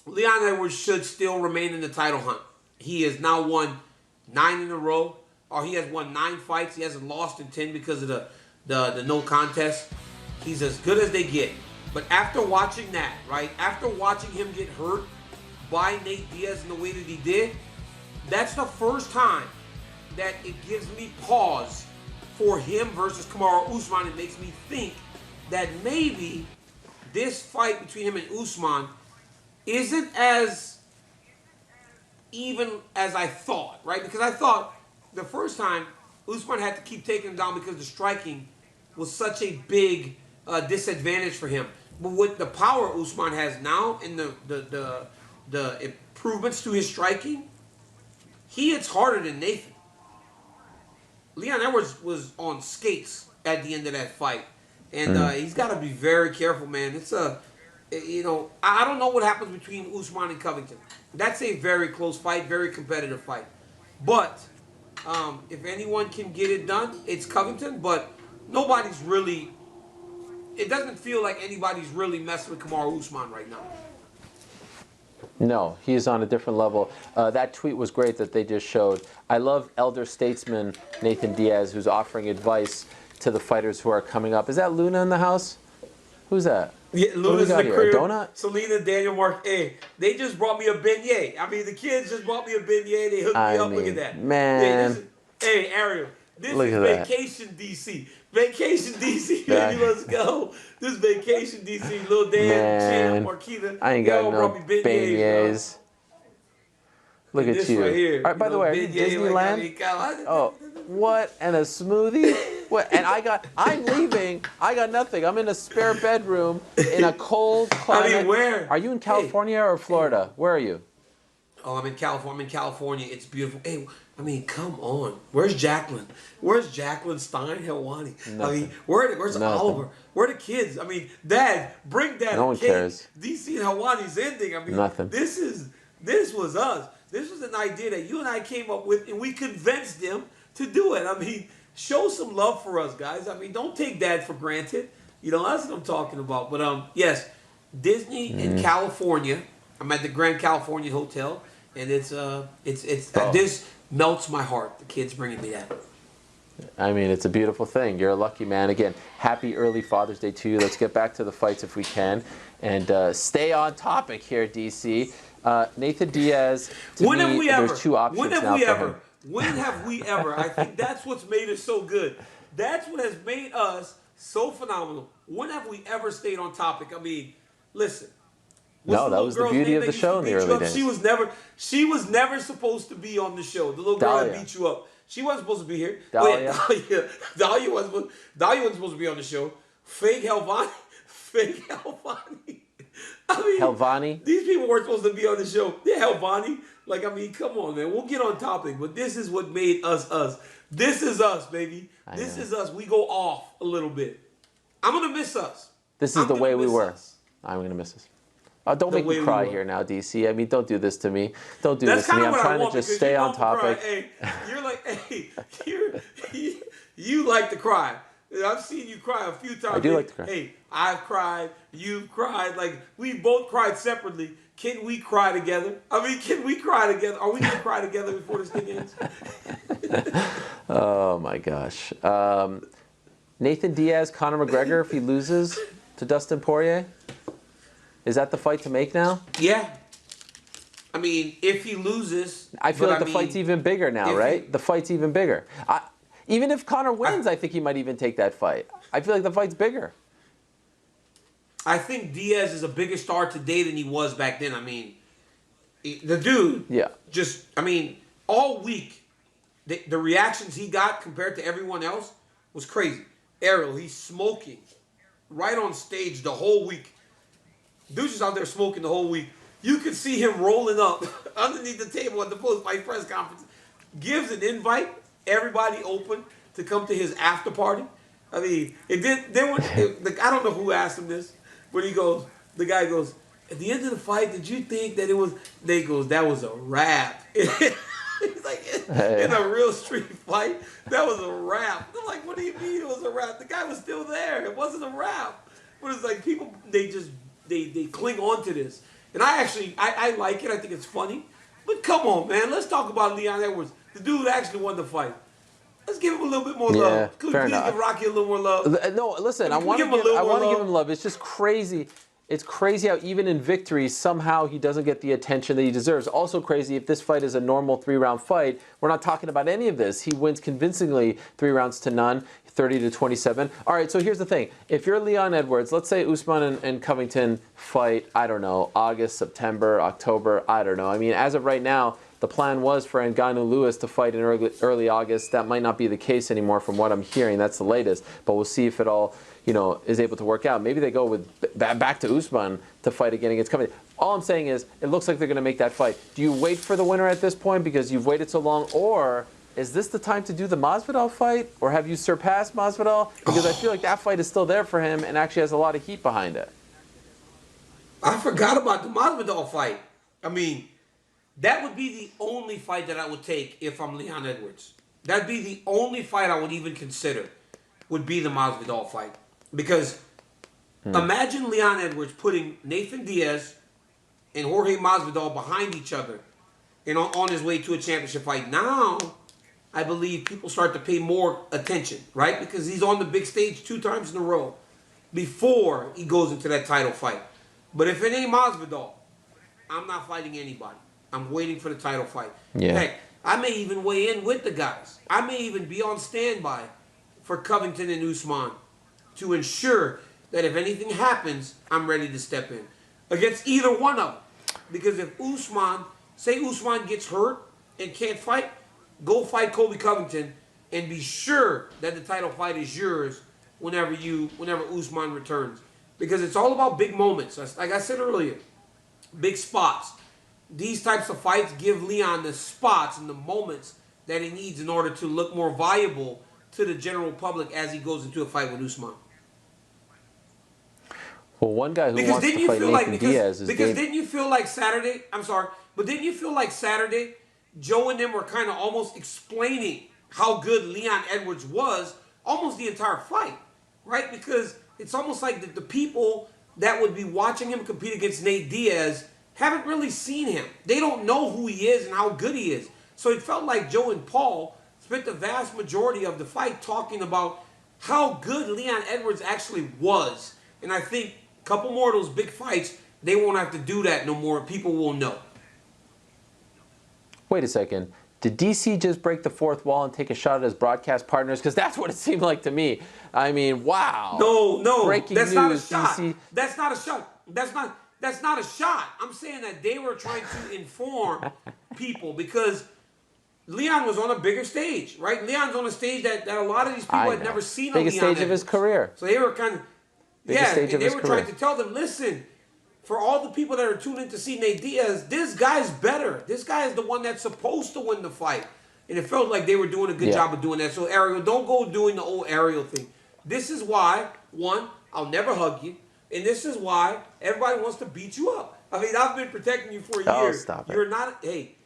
Leon Edwards should still remain in the title hunt. He has now won 9 in a row, or he has won 9 fights. He hasn't lost in 10 because of the no contest. He's as good as they get. But after watching that, right, after watching him get hurt by Nate Diaz in the way that he did, that's the first time that it gives me pause for him versus Kamaru Usman. It makes me think that maybe this fight between him and Usman isn't as even as I thought, right? Because I thought the first time Usman had to keep taking him down because the striking was such a big disadvantage for him. But with the power Usman has now and the improvements to his striking, he hits harder than Nathan. Leon Edwards was on skates at the end of that fight. And he's got to be very careful, man. It's I don't know what happens between Usman and Covington. That's a very close fight, very competitive fight. But if anyone can get it done, it's Covington. But nobody's really, it doesn't feel like anybody's really messing with Kamaru Usman right now. No, he is on a different level. That tweet was great that they just showed. I love elder statesman Nathan Diaz, who's offering advice to the fighters who are coming up. Is that Luna in the house? Who's that? Yeah, Luna's in the crib. A donut? Selena, Daniel, Mark. Hey, they just brought me a beignet. The kids just brought me a beignet. They hooked me up. Look at that. Man. Hey, Ariel. This is Vacation DC. Vacation DC, baby. Let's go. This is Vacation DC. Lil Dan, Champ, Marquita. I ain't got no beignets. Look at you. Right here. All right, by the way, are you Disneyland? Oh, what? And a smoothie? What? And I'm leaving. I got nothing. I'm in a spare bedroom in a cold climate. Where? Are you in California or Florida? Where are you? Oh, I'm in California. It's beautiful. Hey, come on. Where's Jacqueline? Where's Jacqueline Stein Helwani? Nothing. Where's Nothing. Oliver? Where are the kids? Dad, bring Dad. No one cares. DC and Helwani's ending. Nothing. This was us. This was an idea that you and I came up with, and we convinced them to do it. Show some love for us, guys. Don't take Dad for granted. That's what I'm talking about. But yes, Disney in California. I'm at the Grand California Hotel, and it's this melts my heart. The kids bringing me that. It's a beautiful thing. You're a lucky man. Again, happy early Father's Day to you. Let's get back to the fights if we can, and stay on topic here, DC. Nathan Diaz. When have we ever? There's 2 options When have now we for ever? him. When have we ever? I think that's what's made it so good. That's what has made us so phenomenal. When have we ever stayed on topic? Listen, No, that was the beauty of the show in the early days. She was never supposed to be on the show. The little girl that beat you up. She wasn't supposed to be here. Dahlia. Dahlia wasn't supposed to be on the show. Fake Helwani. I mean, Helwani. These people weren't supposed to be on the show. Yeah, Helwani. Like, I mean, come on, man. We'll get on topic, but this is what made us us. This is us, baby. This is us. We go off a little bit. I'm going to miss us. This is the way we were. I'm going to miss us. Don't make me cry here now, DC. I mean, don't do this to me. Don't do this to me. I'm trying to just stay on topic. Hey, you're like, you like to cry. I've seen you cry a few times. I do like to cry. Hey, I've cried. You've cried. Like, we both cried separately. Can we cry together? I mean, can we cry together? Are we going to cry together before this thing ends? Oh, my gosh. Nathan Diaz, Conor McGregor, if he loses to Dustin Poirier? Is that the fight to make now? Yeah. I mean, if he loses... I feel like the fight's even bigger now, right? The fight's even bigger. Even if Conor wins, I think he might even take that fight. I feel like the fight's bigger. I think Diaz is a bigger star today than he was back then. I mean, the dude... Yeah. Just, I mean, all week, the reactions he got compared to everyone else was crazy. Ariel, he's smoking right on stage the whole week. Dude's just out there smoking the whole week. You could see him rolling up underneath the table at the post-fight press conference. Gives an invite, everybody open to come to his after party. I mean, I don't know who asked him this, but the guy goes, at the end of the fight, did you think that it was, they goes, that was a wrap. He's like, in a real street fight, that was a wrap. I'm like, what do you mean it was a wrap? The guy was still there. It wasn't a wrap. But it's like people, they cling on to this. And I like it. I think it's funny. But come on, man. Let's talk about Leon Edwards. The dude actually won the fight. Let's give him a little bit more love. Could we please give Rocky a little more love? No, listen, I want to give him love. It's just crazy. It's crazy how even in victory, somehow he doesn't get the attention that he deserves. Also crazy, if this fight is a normal 3-round fight, we're not talking about any of this. He wins convincingly 3-0 30-27. All right, so here's the thing. If you're Leon Edwards, let's say Usman and Covington fight, I don't know, August, September, October, I don't know. I mean, as of right now, the plan was for Ngannou Lewis to fight in early August. That might not be the case anymore from what I'm hearing. That's the latest. But we'll see if it all, is able to work out. Maybe they go with back to Usman to fight again against Covington. All I'm saying is, it looks like they're going to make that fight. Do you wait for the winner at this point because you've waited so long, or is this the time to do the Masvidal fight, or have you surpassed Masvidal? Because I feel like that fight is still there for him and actually has a lot of heat behind it. I forgot about the Masvidal fight. I mean, that would be the only fight that I would take if I'm Leon Edwards. That'd be the only fight I would even consider, would be the Masvidal fight. Because imagine Leon Edwards putting Nathan Diaz and Jorge Masvidal behind each other and on his way to a championship fight. Now, I believe people start to pay more attention, right? Because he's on the big stage 2 times in a row before he goes into that title fight. But if it ain't Masvidal, I'm not fighting anybody. I'm waiting for the title fight. Yeah. Heck, I may even weigh in with the guys. I may even be on standby for Covington and Usman to ensure that if anything happens, I'm ready to step in against either one of them. Because if say Usman gets hurt and can't fight, go fight Colby Covington and be sure that the title fight is yours whenever Usman returns. Because it's all about big moments. Like I said earlier, big spots. These types of fights give Leon the spots and the moments that he needs in order to look more viable to the general public as he goes into a fight with Usman. Well, one guy who wants to fight Nathan Diaz is didn't you feel like Saturday? I'm sorry, but didn't you feel like Saturday, Joe and them were kind of almost explaining how good Leon Edwards was almost the entire fight, right? Because it's almost like the people that would be watching him compete against Nate Diaz haven't really seen him. They don't know who he is and how good he is. So it felt like Joe and Paul spent the vast majority of the fight talking about how good Leon Edwards actually was. And I think a couple more of those big fights, they won't have to do that no more. People will know. Wait a second. Did DC just break the fourth wall and take a shot at his broadcast partners? Because that's what it seemed like to me. I mean, wow. No. Breaking that's news, not a shot. DC. That's not a shot. That's not a shot. I'm saying that they were trying to inform people because Leon was on a bigger stage, right? Leon's on a stage that a lot of these people had never seen on Leon. Biggest stage of his career. So they were kind of, and they were career. trying to tell them, listen, for all the people that are tuned in to see Nate Diaz, this guy's better. This guy is the one that's supposed to win the fight. And it felt like they were doing a good job of doing that. So, Ariel, don't go doing the old Ariel thing. This is why, one, I'll never hug you. And this is why everybody wants to beat you up. I mean, I've been protecting you for years. Oh, stop it. You're not, hey,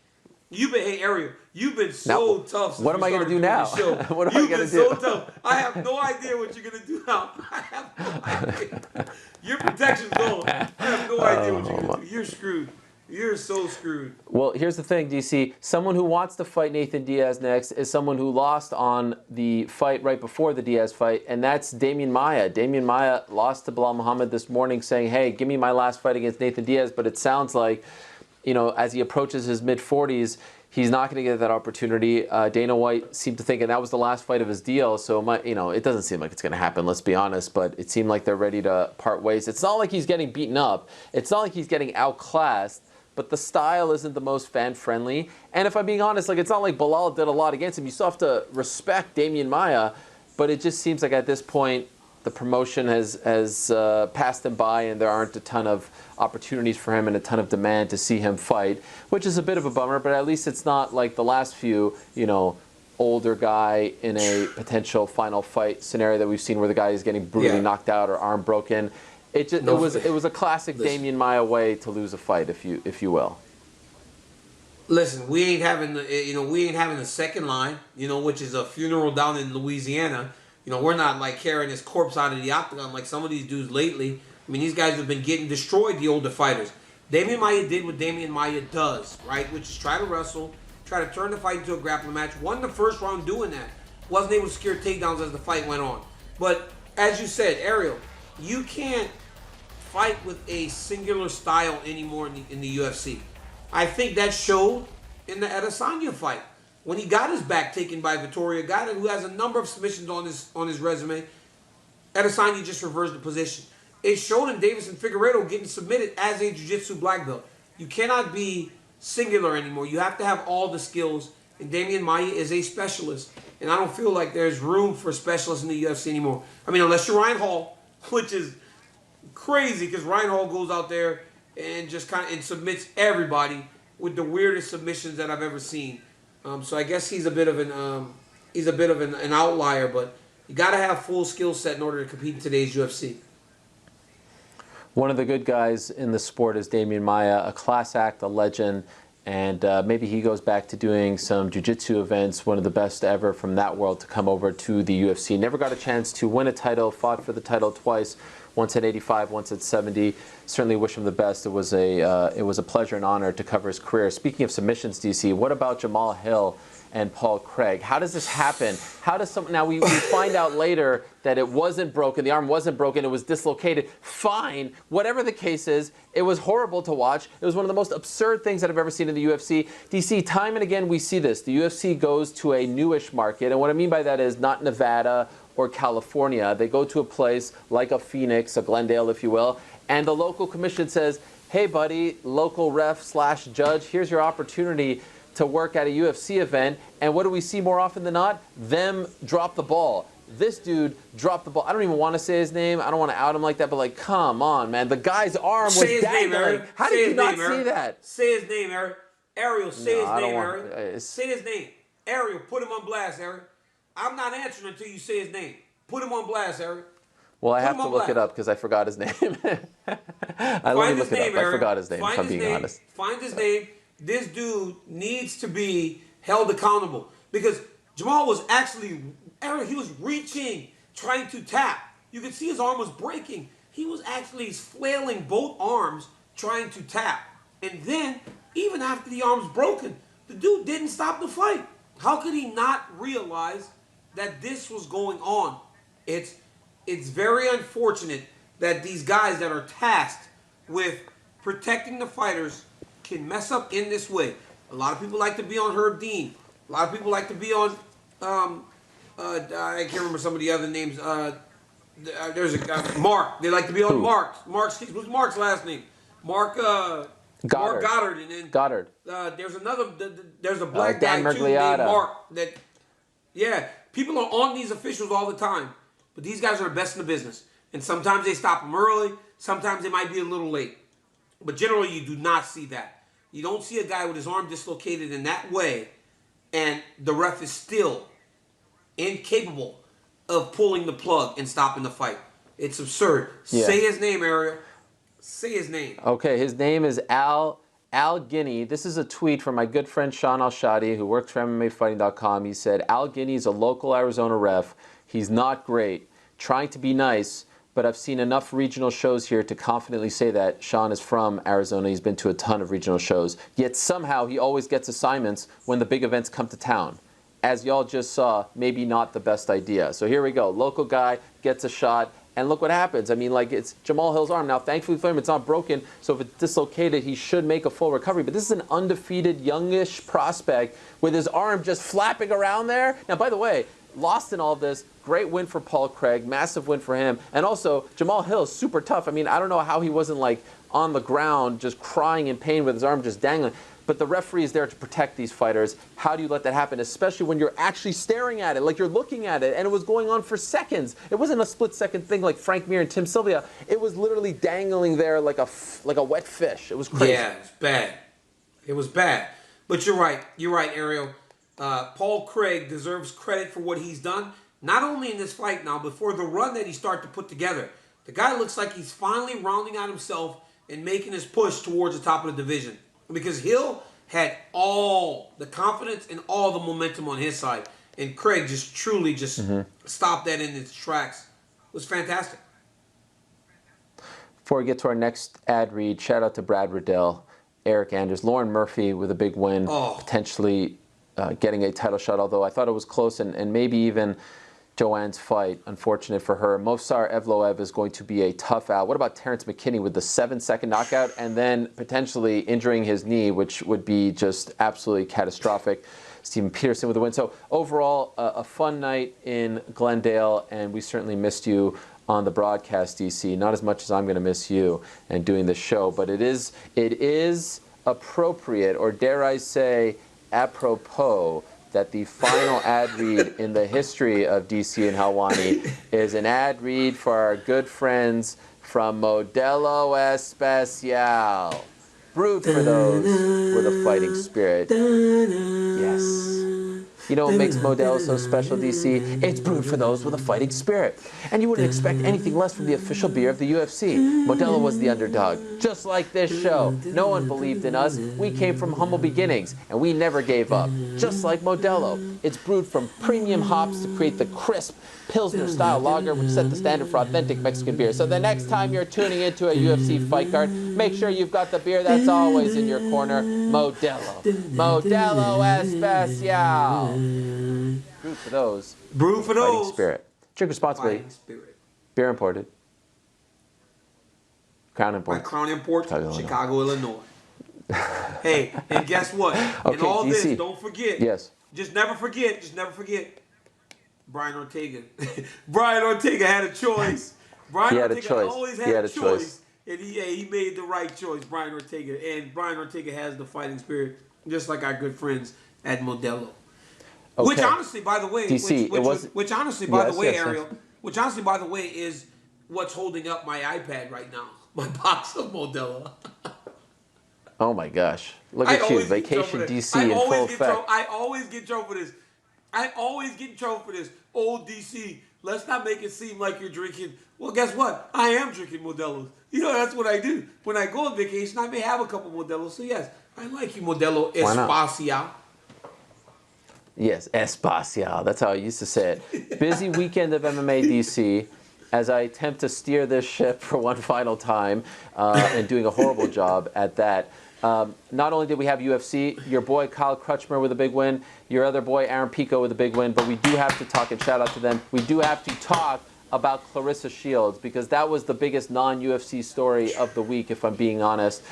Ariel, you've been so tough since what am I going to do now? What am I going to do? You've been so tough. I have no idea what you're going to do now. I have no idea. Your protection's gone. I have no idea what you're going to do. You're screwed. You're so screwed. Well, here's the thing, DC. Someone who wants to fight Nathan Diaz next is someone who lost on the fight right before the Diaz fight, and that's Demian Maia. Demian Maia lost to Bilal Muhammad this morning saying, hey, give me my last fight against Nathan Diaz, but it sounds like, you know, as he approaches his mid-40s, he's not going to get that opportunity. Dana White seemed to think, and that was the last fight of his deal, so it doesn't seem like it's going to happen, let's be honest, but it seemed like they're ready to part ways. It's not like he's getting beaten up. It's not like he's getting outclassed. But the style isn't the most fan-friendly. And if I'm being honest, like, it's not like Bilal did a lot against him. You still have to respect Demian Maia, but it just seems like at this point the promotion has passed him by and there aren't a ton of opportunities for him and a ton of demand to see him fight, which is a bit of a bummer, but at least it's not like the last few, older guy in a potential final fight scenario that we've seen where the guy is getting brutally knocked out or arm broken. It was a classic Demian Maia way to lose a fight, if you will. Listen, we ain't having the second line, which is a funeral down in Louisiana. We're not like carrying his corpse out of the octagon like some of these dudes lately. I mean, these guys have been getting destroyed, the older fighters. Demian Maia did what Demian Maia does, right? Which is try to wrestle, try to turn the fight into a grappling match. Won the first round doing that. Wasn't able to secure takedowns as the fight went on. But as you said, Ariel, you can't fight with a singular style anymore in the UFC. I think that showed in the Adesanya fight. When he got his back taken by Vettori, a guy who has a number of submissions on his resume, Adesanya just reversed the position. It showed in Davis and Figueiredo getting submitted as a jiu-jitsu black belt. You cannot be singular anymore. You have to have all the skills, and Demian Maia is a specialist. And I don't feel like there's room for specialists in the UFC anymore. I mean, unless you're Ryan Hall, which is crazy because Ryan Hall goes out there and just and submits everybody with the weirdest submissions that I've ever seen. So I guess he's a bit of an outlier, but you got to have full skill set in order to compete in today's UFC. One of the good guys in the sport is Demian Maia, a class act, a legend, and maybe he goes back to doing some jiu-jitsu events, one of the best ever from that world to come over to the UFC. Never got a chance to win a title, fought for the title twice, once at 85, once at 70. Certainly wish him the best. It was a pleasure and honor to cover his career. Speaking of submissions, DC, what about Jamal Hill and Paul Craig? How does this happen? Now we find out later that it wasn't broken, the arm wasn't broken, it was dislocated. Fine, whatever the case is, it was horrible to watch. It was one of the most absurd things that I've ever seen in the UFC. DC, time and again we see this. The UFC goes to a newish market, and what I mean by that is not Nevada or California. They go to a place like a Phoenix, a Glendale, if you will, and the local commission says, hey buddy, local ref / judge, here's your opportunity to work at a UFC event. And what do we see more often than not? Them drop the ball. This dude dropped the ball. I don't even want to say his name. I don't want to out him like that, but like, come on, man. The guy's arm was dangling. How did you not see that? Say his name, Eric. Ariel, say his name, Ariel. Say his name. Ariel, put him on blast, Ariel. I'm not answering until you say his name. Put him on blast, Ariel. Well, I have to look it up because I forgot his name. I forgot his name, if I'm being honest. Find his name. This dude needs to be held accountable because Jamal was actually, Ariel, he was reaching, trying to tap. You could see his arm was breaking. He was actually flailing both arms, trying to tap. And then, even after the arm's broken, the dude didn't stop the fight. How could he not realize that this was going on? It's very unfortunate that these guys that are tasked with protecting the fighters can mess up in this way. A lot of people like to be on Herb Dean. A lot of people like to be on, I can't remember some of the other names, There's a guy, Mark. They like to be on Who? Mark. What's Mark's last name? Mark Goddard. Mark Goddard. And then Goddard. there's a black Dan guy too named Mergliata. Mark. Yeah, people are on these officials all the time, but these guys are the best in the business. And sometimes they stop them early. Sometimes they might be a little late. But generally, you do not see that. You don't see a guy with his arm dislocated in that way, and the ref is still incapable of pulling the plug and stopping the fight. It's absurd. Yeah. Say his name, Ariel. Say his name. Okay, his name is Al Guinea. This is a tweet from my good friend Sean Al-Shadi, who works for MMAfighting.com. He said, Al Guinea is a local Arizona ref. He's not great. Trying to be nice, but I've seen enough regional shows here to confidently say that Sean is from Arizona. He's been to a ton of regional shows. Yet somehow he always gets assignments when the big events come to town. As y'all just saw, maybe not the best idea. So here we go. Local guy gets a shot, and look what happens. I mean, like, it's Jamal Hill's arm. Now, thankfully for him, it's not broken, so if it's dislocated, he should make a full recovery. But this is an undefeated, youngish prospect with his arm just flapping around there. Now, by the way, lost in all of this, great win for Paul Craig, massive win for him. And also, Jamal Hill is super tough. I mean, I don't know how he wasn't, like, on the ground just crying in pain with his arm just dangling. But the referee is there to protect these fighters. How do you let that happen, especially when you're actually staring at it, like you're looking at it, and it was going on for seconds. It wasn't a split-second thing like Frank Mir and Tim Sylvia. It was literally dangling there like a wet fish. It was crazy. Yeah, it's bad. It was bad. But you're right. You're right, Ariel. Paul Craig deserves credit for what he's done, not only in this fight now, but for the run that he started to put together. The guy looks like he's finally rounding out himself and making his push towards the top of the division. Because Hill had all the confidence and all the momentum on his side. And Craig just truly stopped that in its tracks. It was fantastic. Before we get to our next ad read, shout out to Brad Riddell, Eric Anders, Lauren Murphy with a big win, potentially getting a title shot, although I thought it was close, and maybe even Joanne's fight, unfortunate for her. Movsar Evloev is going to be a tough out. What about Terrence McKinney with the 7-second knockout and then potentially injuring his knee, which would be just absolutely catastrophic? Steven Peterson with the win. So overall, a fun night in Glendale, and we certainly missed you on the broadcast, DC. Not as much as I'm going to miss you and doing this show, but it is appropriate, or dare I say, apropos, that the final ad read in the history of DC and Helwani is an ad read for our good friends from Modelo Especial. Brewed for those with a fighting spirit. Yes. You know what makes Modelo so special, DC? It's brewed for those with a fighting spirit. And you wouldn't expect anything less from the official beer of the UFC. Modelo was the underdog, just like this show. No one believed in us. We came from humble beginnings, and we never gave up, just like Modelo. It's brewed from premium hops to create the crisp Pilsner-style lager, which set the standard for authentic Mexican beer. So the next time you're tuning into a UFC fight card, make sure you've got the beer that's always in your corner, Modelo. Modelo Especial. Brewed for those. Brewed for those. Fighting spirit. Drink responsibly. Fighting spirit. Beer imported. Crown By Imports. Crown Imports, Chicago, Illinois. Hey, and guess what? Okay, in all DC. this, don't forget. Yes. Just never forget. Brian Ortega. Brian Ortega had a choice. Brian Ortega always had a choice. And he made the right choice, Brian Ortega. And Brian Ortega has the fighting spirit, just like our good friends at Modelo. Okay. Which honestly, by the way, DC, which honestly, by the way, Ariel, which honestly, by the way, is what's holding up my iPad right now. My box of Modelo. Oh my gosh. Look at you, Vacation DC in full effect. I always get in trouble for this. Old DC, let's not make it seem like you're drinking. Well, guess what? I am drinking Modelos. You know, that's what I do. When I go on vacation, I may have a couple Modelos. So yes, I like you, Modelo Especial. Yes, Especial. That's how I used to say it. Busy weekend of MMA DC. As I attempt to steer this ship for one final time and doing a horrible job at that. Not only did we have UFC, your boy Kyle Crutchmer with a big win, your other boy Aaron Pico with a big win, but we do have to talk, and shout out to them, we do have to talk about Clarissa Shields, because that was the biggest non-UFC story of the week, if I'm being honest.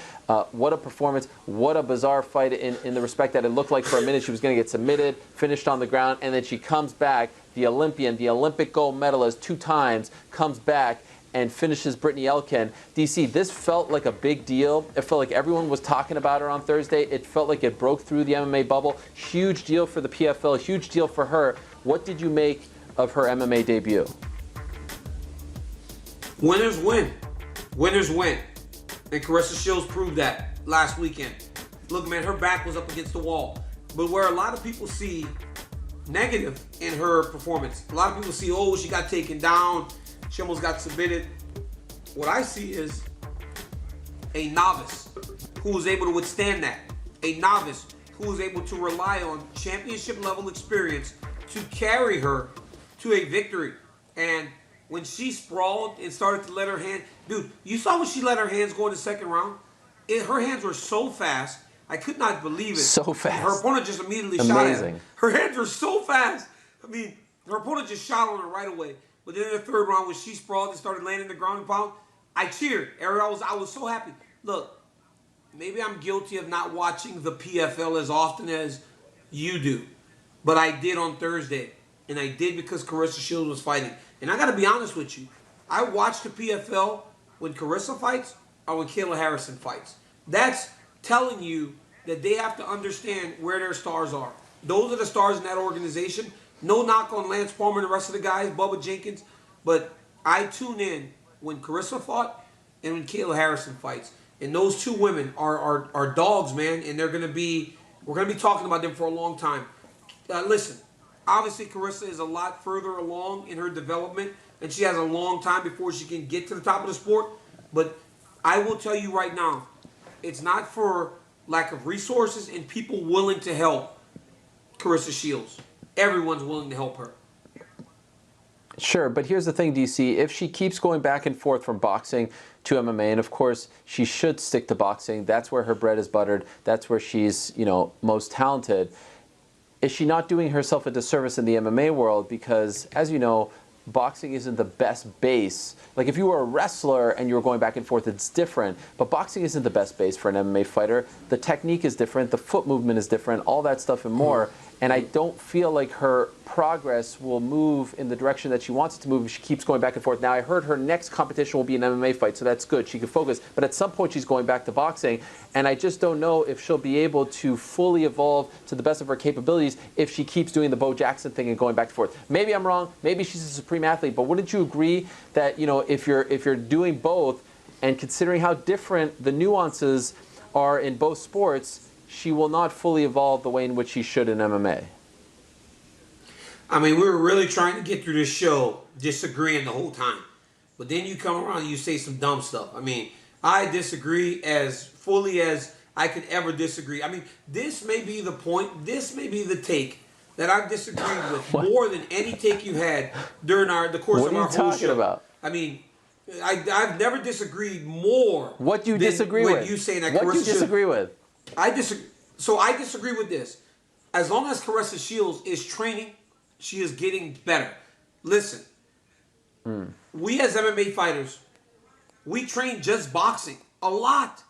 What a performance. What a bizarre fight in the respect that it looked like for a minute she was going to get submitted, finished on the ground, and then she comes back, the Olympian, the Olympic gold medalist 2 times, comes back and finishes Brittany Elkin. DC, this felt like a big deal. It felt like everyone was talking about her on Thursday. It felt like it broke through the MMA bubble. Huge deal for the PFL, huge deal for her. What did you make of her MMA debut? Winners win. Winners win. And Clarissa Shields proved that last weekend. Look, man, her back was up against the wall. But where a lot of people see negative in her performance, a lot of people see, oh, she got taken down, she almost got submitted. What I see is a novice who was able to withstand that. A novice who was able to rely on championship level experience to carry her to a victory. And when she sprawled and started to let her hand, dude, you saw when she let her hands go in the second round? Her hands were so fast, I could not believe it. So fast. Her opponent just immediately shot at her. Her hands were so fast. I mean, her opponent just shot on her right away. But then in the third round, when she sprawled and started landing the ground and pound, I cheered. Ariel, I was so happy. Look, maybe I'm guilty of not watching the PFL as often as you do. But I did on Thursday. And I did because Clarissa Shields was fighting. And I got to be honest with you. I watch the PFL when Clarissa fights or when Kayla Harrison fights. That's telling you that they have to understand where their stars are. Those are the stars in that organization. No knock on Lance Palmer and the rest of the guys, Bubba Jenkins. But I tune in when Clarissa fought and when Kayla Harrison fights. And those 2 women are dogs, man. And we're going to be talking about them for a long time. Listen. Obviously, Clarissa is a lot further along in her development, and she has a long time before she can get to the top of the sport. But I will tell you right now, it's not for lack of resources and people willing to help Clarissa Shields. Everyone's willing to help her. Sure, but here's the thing, DC. If she keeps going back and forth from boxing to MMA, and of course she should stick to boxing, that's where her bread is buttered, that's where she's, most talented. Is she not doing herself a disservice in the MMA world? Because, as you know, boxing isn't the best base. Like, if you were a wrestler and you were going back and forth, it's different. But boxing isn't the best base for an MMA fighter. The technique is different. The foot movement is different. All that stuff and more. And I don't feel like her progress will move in the direction that she wants it to move if she keeps going back and forth. Now, I heard her next competition will be an MMA fight, so that's good. She can focus. But at some point, she's going back to boxing. And I just don't know if she'll be able to fully evolve to the best of her capabilities if she keeps doing the Bo Jackson thing and going back and forth. Maybe I'm wrong. Maybe she's a supreme athlete. But wouldn't you agree that, if you're doing both and considering how different the nuances are in both sports, she will not fully evolve the way in which she should in MMA? I mean, we were really trying to get through this show disagreeing the whole time. But then you come around and you say some dumb stuff. I mean, I disagree as fully as I could ever disagree. I mean, this may be the point, this may be the take that I've disagreed with more than any take you had during the course of our whole show. What are you talking about? I mean, I've never disagreed more. What do you disagree with? You saying that what do you disagree with? I disagree with this. As long as Clarissa Shields is training, she is getting better. Listen, we as MMA fighters, we train just boxing a lot.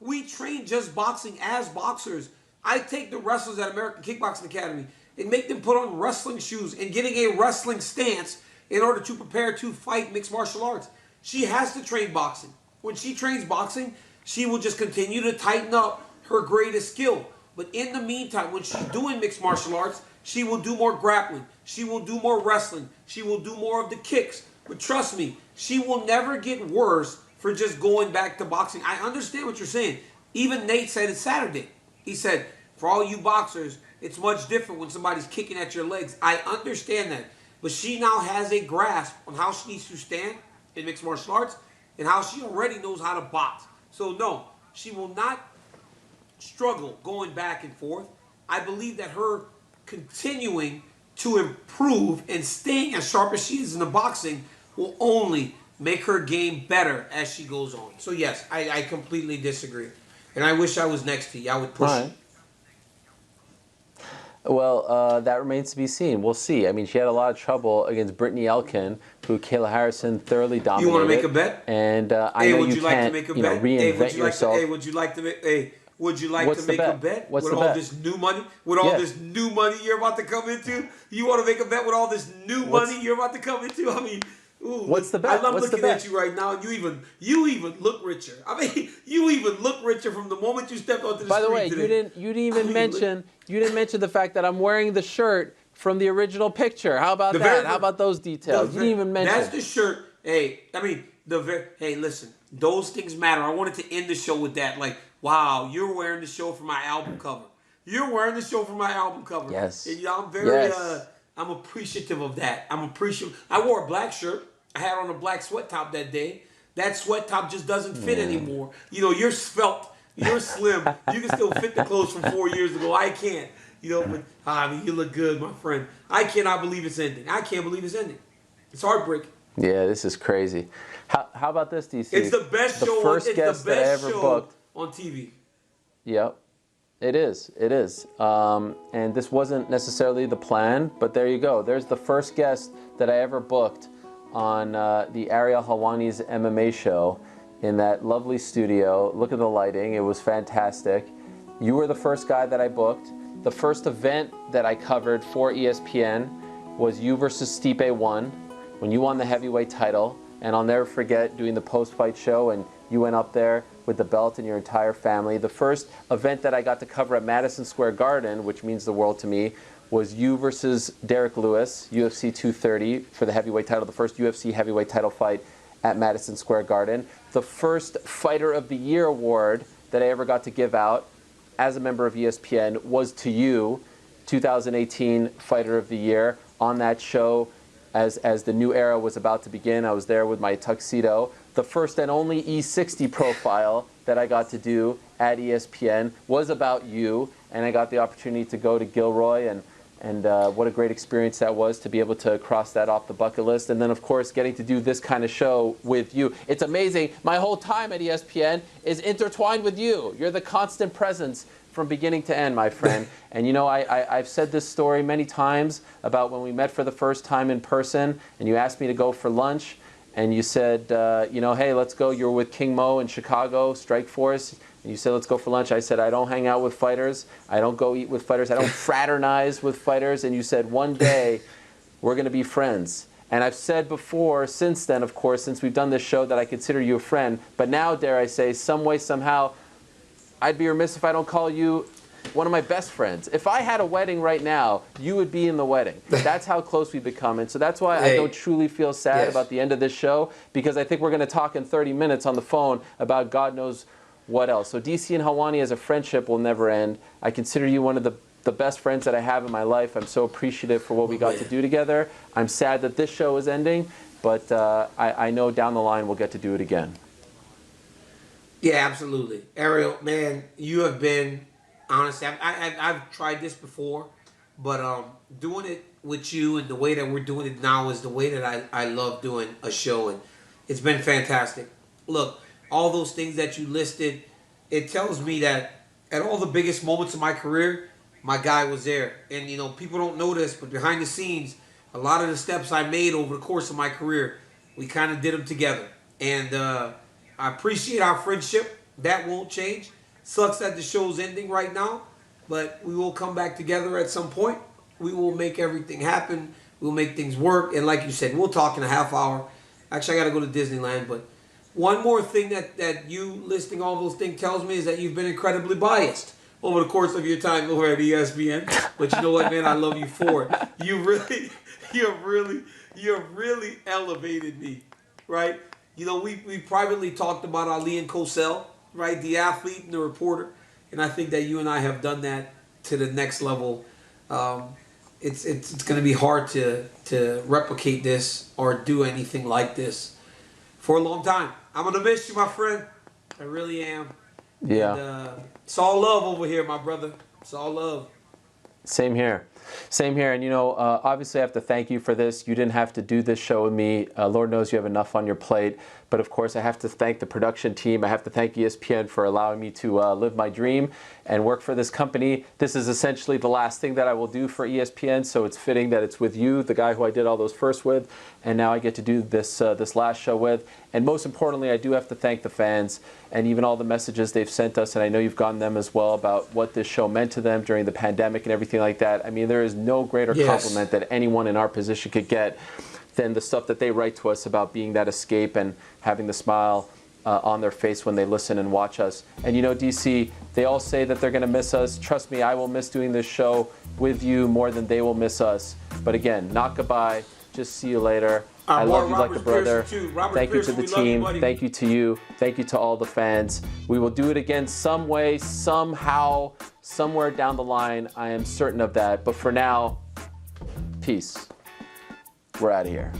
We train just boxing as boxers. I take the wrestlers at American Kickboxing Academy and make them put on wrestling shoes and getting a wrestling stance in order to prepare to fight mixed martial arts. She has to train boxing. When she trains boxing, she will just continue to tighten up her greatest skill. But in the meantime, when she's doing mixed martial arts, she will do more grappling. She will do more wrestling. She will do more of the kicks. But trust me, she will never get worse for just going back to boxing. I understand what you're saying. Even Nate said it Saturday. He said, for all you boxers, it's much different when somebody's kicking at your legs. I understand that. But she now has a grasp on how she needs to stand in mixed martial arts and how she already knows how to box. So no, she will not struggle going back and forth. I believe that her continuing to improve and staying as sharp as she is in the boxing will only make her game better as she goes on. So yes, I completely disagree. And I wish I was next to you. I would push you. Well, that remains to be seen. We'll see. I mean, she had a lot of trouble against Brittany Elkin, who Kayla Harrison thoroughly dominated. You want to make a bet? And I know you can't, reinvent yourself. Would you like to make a bet What's with the all bet? this new money? With all this new money you're about to come into? You want to make a bet with all this new money you're about to come into? I mean, ooh, what's the bet? I'm What's looking the bet? at you right now, and you even look richer. I mean, you even look richer from the moment you stepped onto the By the street way, today. you didn't mention the fact that I'm wearing the shirt from the original picture. How about that? How about those details? You didn't even mention. That's the shirt. Hey, I mean, hey, listen, those things matter. I wanted to end the show with that. Like, wow, you're wearing the show for my album cover. You're wearing the show for my album cover. Yes. And, I'm very, I'm appreciative of that. I'm appreciative. I wore a black shirt. I had on a black sweat top that day. That sweat top just doesn't fit anymore. You're svelte. You're slim. You can still fit the clothes from 4 years ago. I can't. But I mean, you look good, my friend. I cannot believe it's ending. I can't believe it's ending. It's heartbreaking. Yeah, this is crazy. How about this, DC? It's the best show. First guest that I ever booked on TV. Yep, it is. It is. And this wasn't necessarily the plan, but there you go. There's the first guest that I ever booked on the Ariel Helwani's MMA show in that lovely studio. Look at the lighting. It was fantastic. You were the first guy that I booked. The first event that I covered for ESPN was you versus Stipe 1, when you won the heavyweight title. And I'll never forget doing the post-fight show, and you went up there with the belt and your entire family. The first event that I got to cover at Madison Square Garden, which means the world to me, was you versus Derek Lewis, UFC 230 for the heavyweight title, the first UFC heavyweight title fight at Madison Square Garden. The first Fighter of the Year award that I ever got to give out as a member of ESPN was to you, 2018 Fighter of the Year. On that show, as the new era was about to begin, I was there with my tuxedo. The first and only E60 profile that I got to do at ESPN was about you, and I got the opportunity to go to Gilroy, and what a great experience that was to be able to cross that off the bucket list. And then, of course, getting to do this kind of show with you. It's amazing. My whole time at ESPN is intertwined with you. You're the constant presence from beginning to end, my friend. And I've said this story many times about when we met for the first time in person, and you asked me to go for lunch, and you said, hey, let's go. You were with King Mo in Chicago, Strike Force. And you said, let's go for lunch. I said, I don't hang out with fighters. I don't go eat with fighters. I don't fraternize with fighters. And you said, one day, we're going to be friends. And I've said before, since then, of course, since we've done this show, that I consider you a friend. But now, dare I say, some way, somehow, I'd be remiss if I don't call you one of my best friends. If I had a wedding right now, you would be in the wedding. That's how close we've become. And so that's why I don't truly feel sad about the end of this show, because I think we're going to talk in 30 minutes on the phone about God knows what else. So DC and Helwani as a friendship will never end. I consider you one of the best friends that I have in my life. I'm so appreciative for what we got to do together. I'm sad that this show is ending, but I know down the line we'll get to do it again. Yeah, absolutely. Ariel, man, you have been, honestly, I've tried this before, but doing it with you and the way that we're doing it now is the way that I love doing a show, and it's been fantastic. Look, all those things that you listed, it tells me that at all the biggest moments of my career, my guy was there. And, people don't know this, but behind the scenes, a lot of the steps I made over the course of my career, we kind of did them together. And I appreciate our friendship. That won't change. Sucks that the show's ending right now, but we will come back together at some point. We will make everything happen. We'll make things work. And like you said, we'll talk in a half hour. Actually, I got to go to Disneyland, but one more thing that you listing all those things tells me is that you've been incredibly biased over the course of your time over at ESPN. But you know what, man? I love you for it. You really elevated me, right? We privately talked about Ali and Cosell, right? The athlete and the reporter. And I think that you and I have done that to the next level. It's going to be hard to replicate this or do anything like this for a long time. I'm going to miss you, my friend. I really am. Yeah. And, it's all love over here, my brother. It's all love. Same here. Same here. And, obviously I have to thank you for this. You didn't have to do this show with me. Lord knows you have enough on your plate. But, of course, I have to thank the production team. I have to thank ESPN for allowing me to live my dream and work for this company. This is essentially the last thing that I will do for ESPN, so it's fitting that it's with you, the guy who I did all those first with, and now I get to do this last show with. And most importantly, I do have to thank the fans and even all the messages they've sent us, and I know you've gotten them as well, about what this show meant to them during the pandemic and everything like that. I mean, there is no greater compliment that anyone in our position could get than the stuff that they write to us about being that escape and having the smile on their face when they listen and watch us. And DC, they all say that they're going to miss us. Trust me, I will miss doing this show with you more than they will miss us. But again, not goodbye. Just see you later. I love you like a brother. Thank you to the team. Thank you to you. Thank you to all the fans. We will do it again some way, somehow, somewhere down the line. I am certain of that. But for now, peace. We're out of here.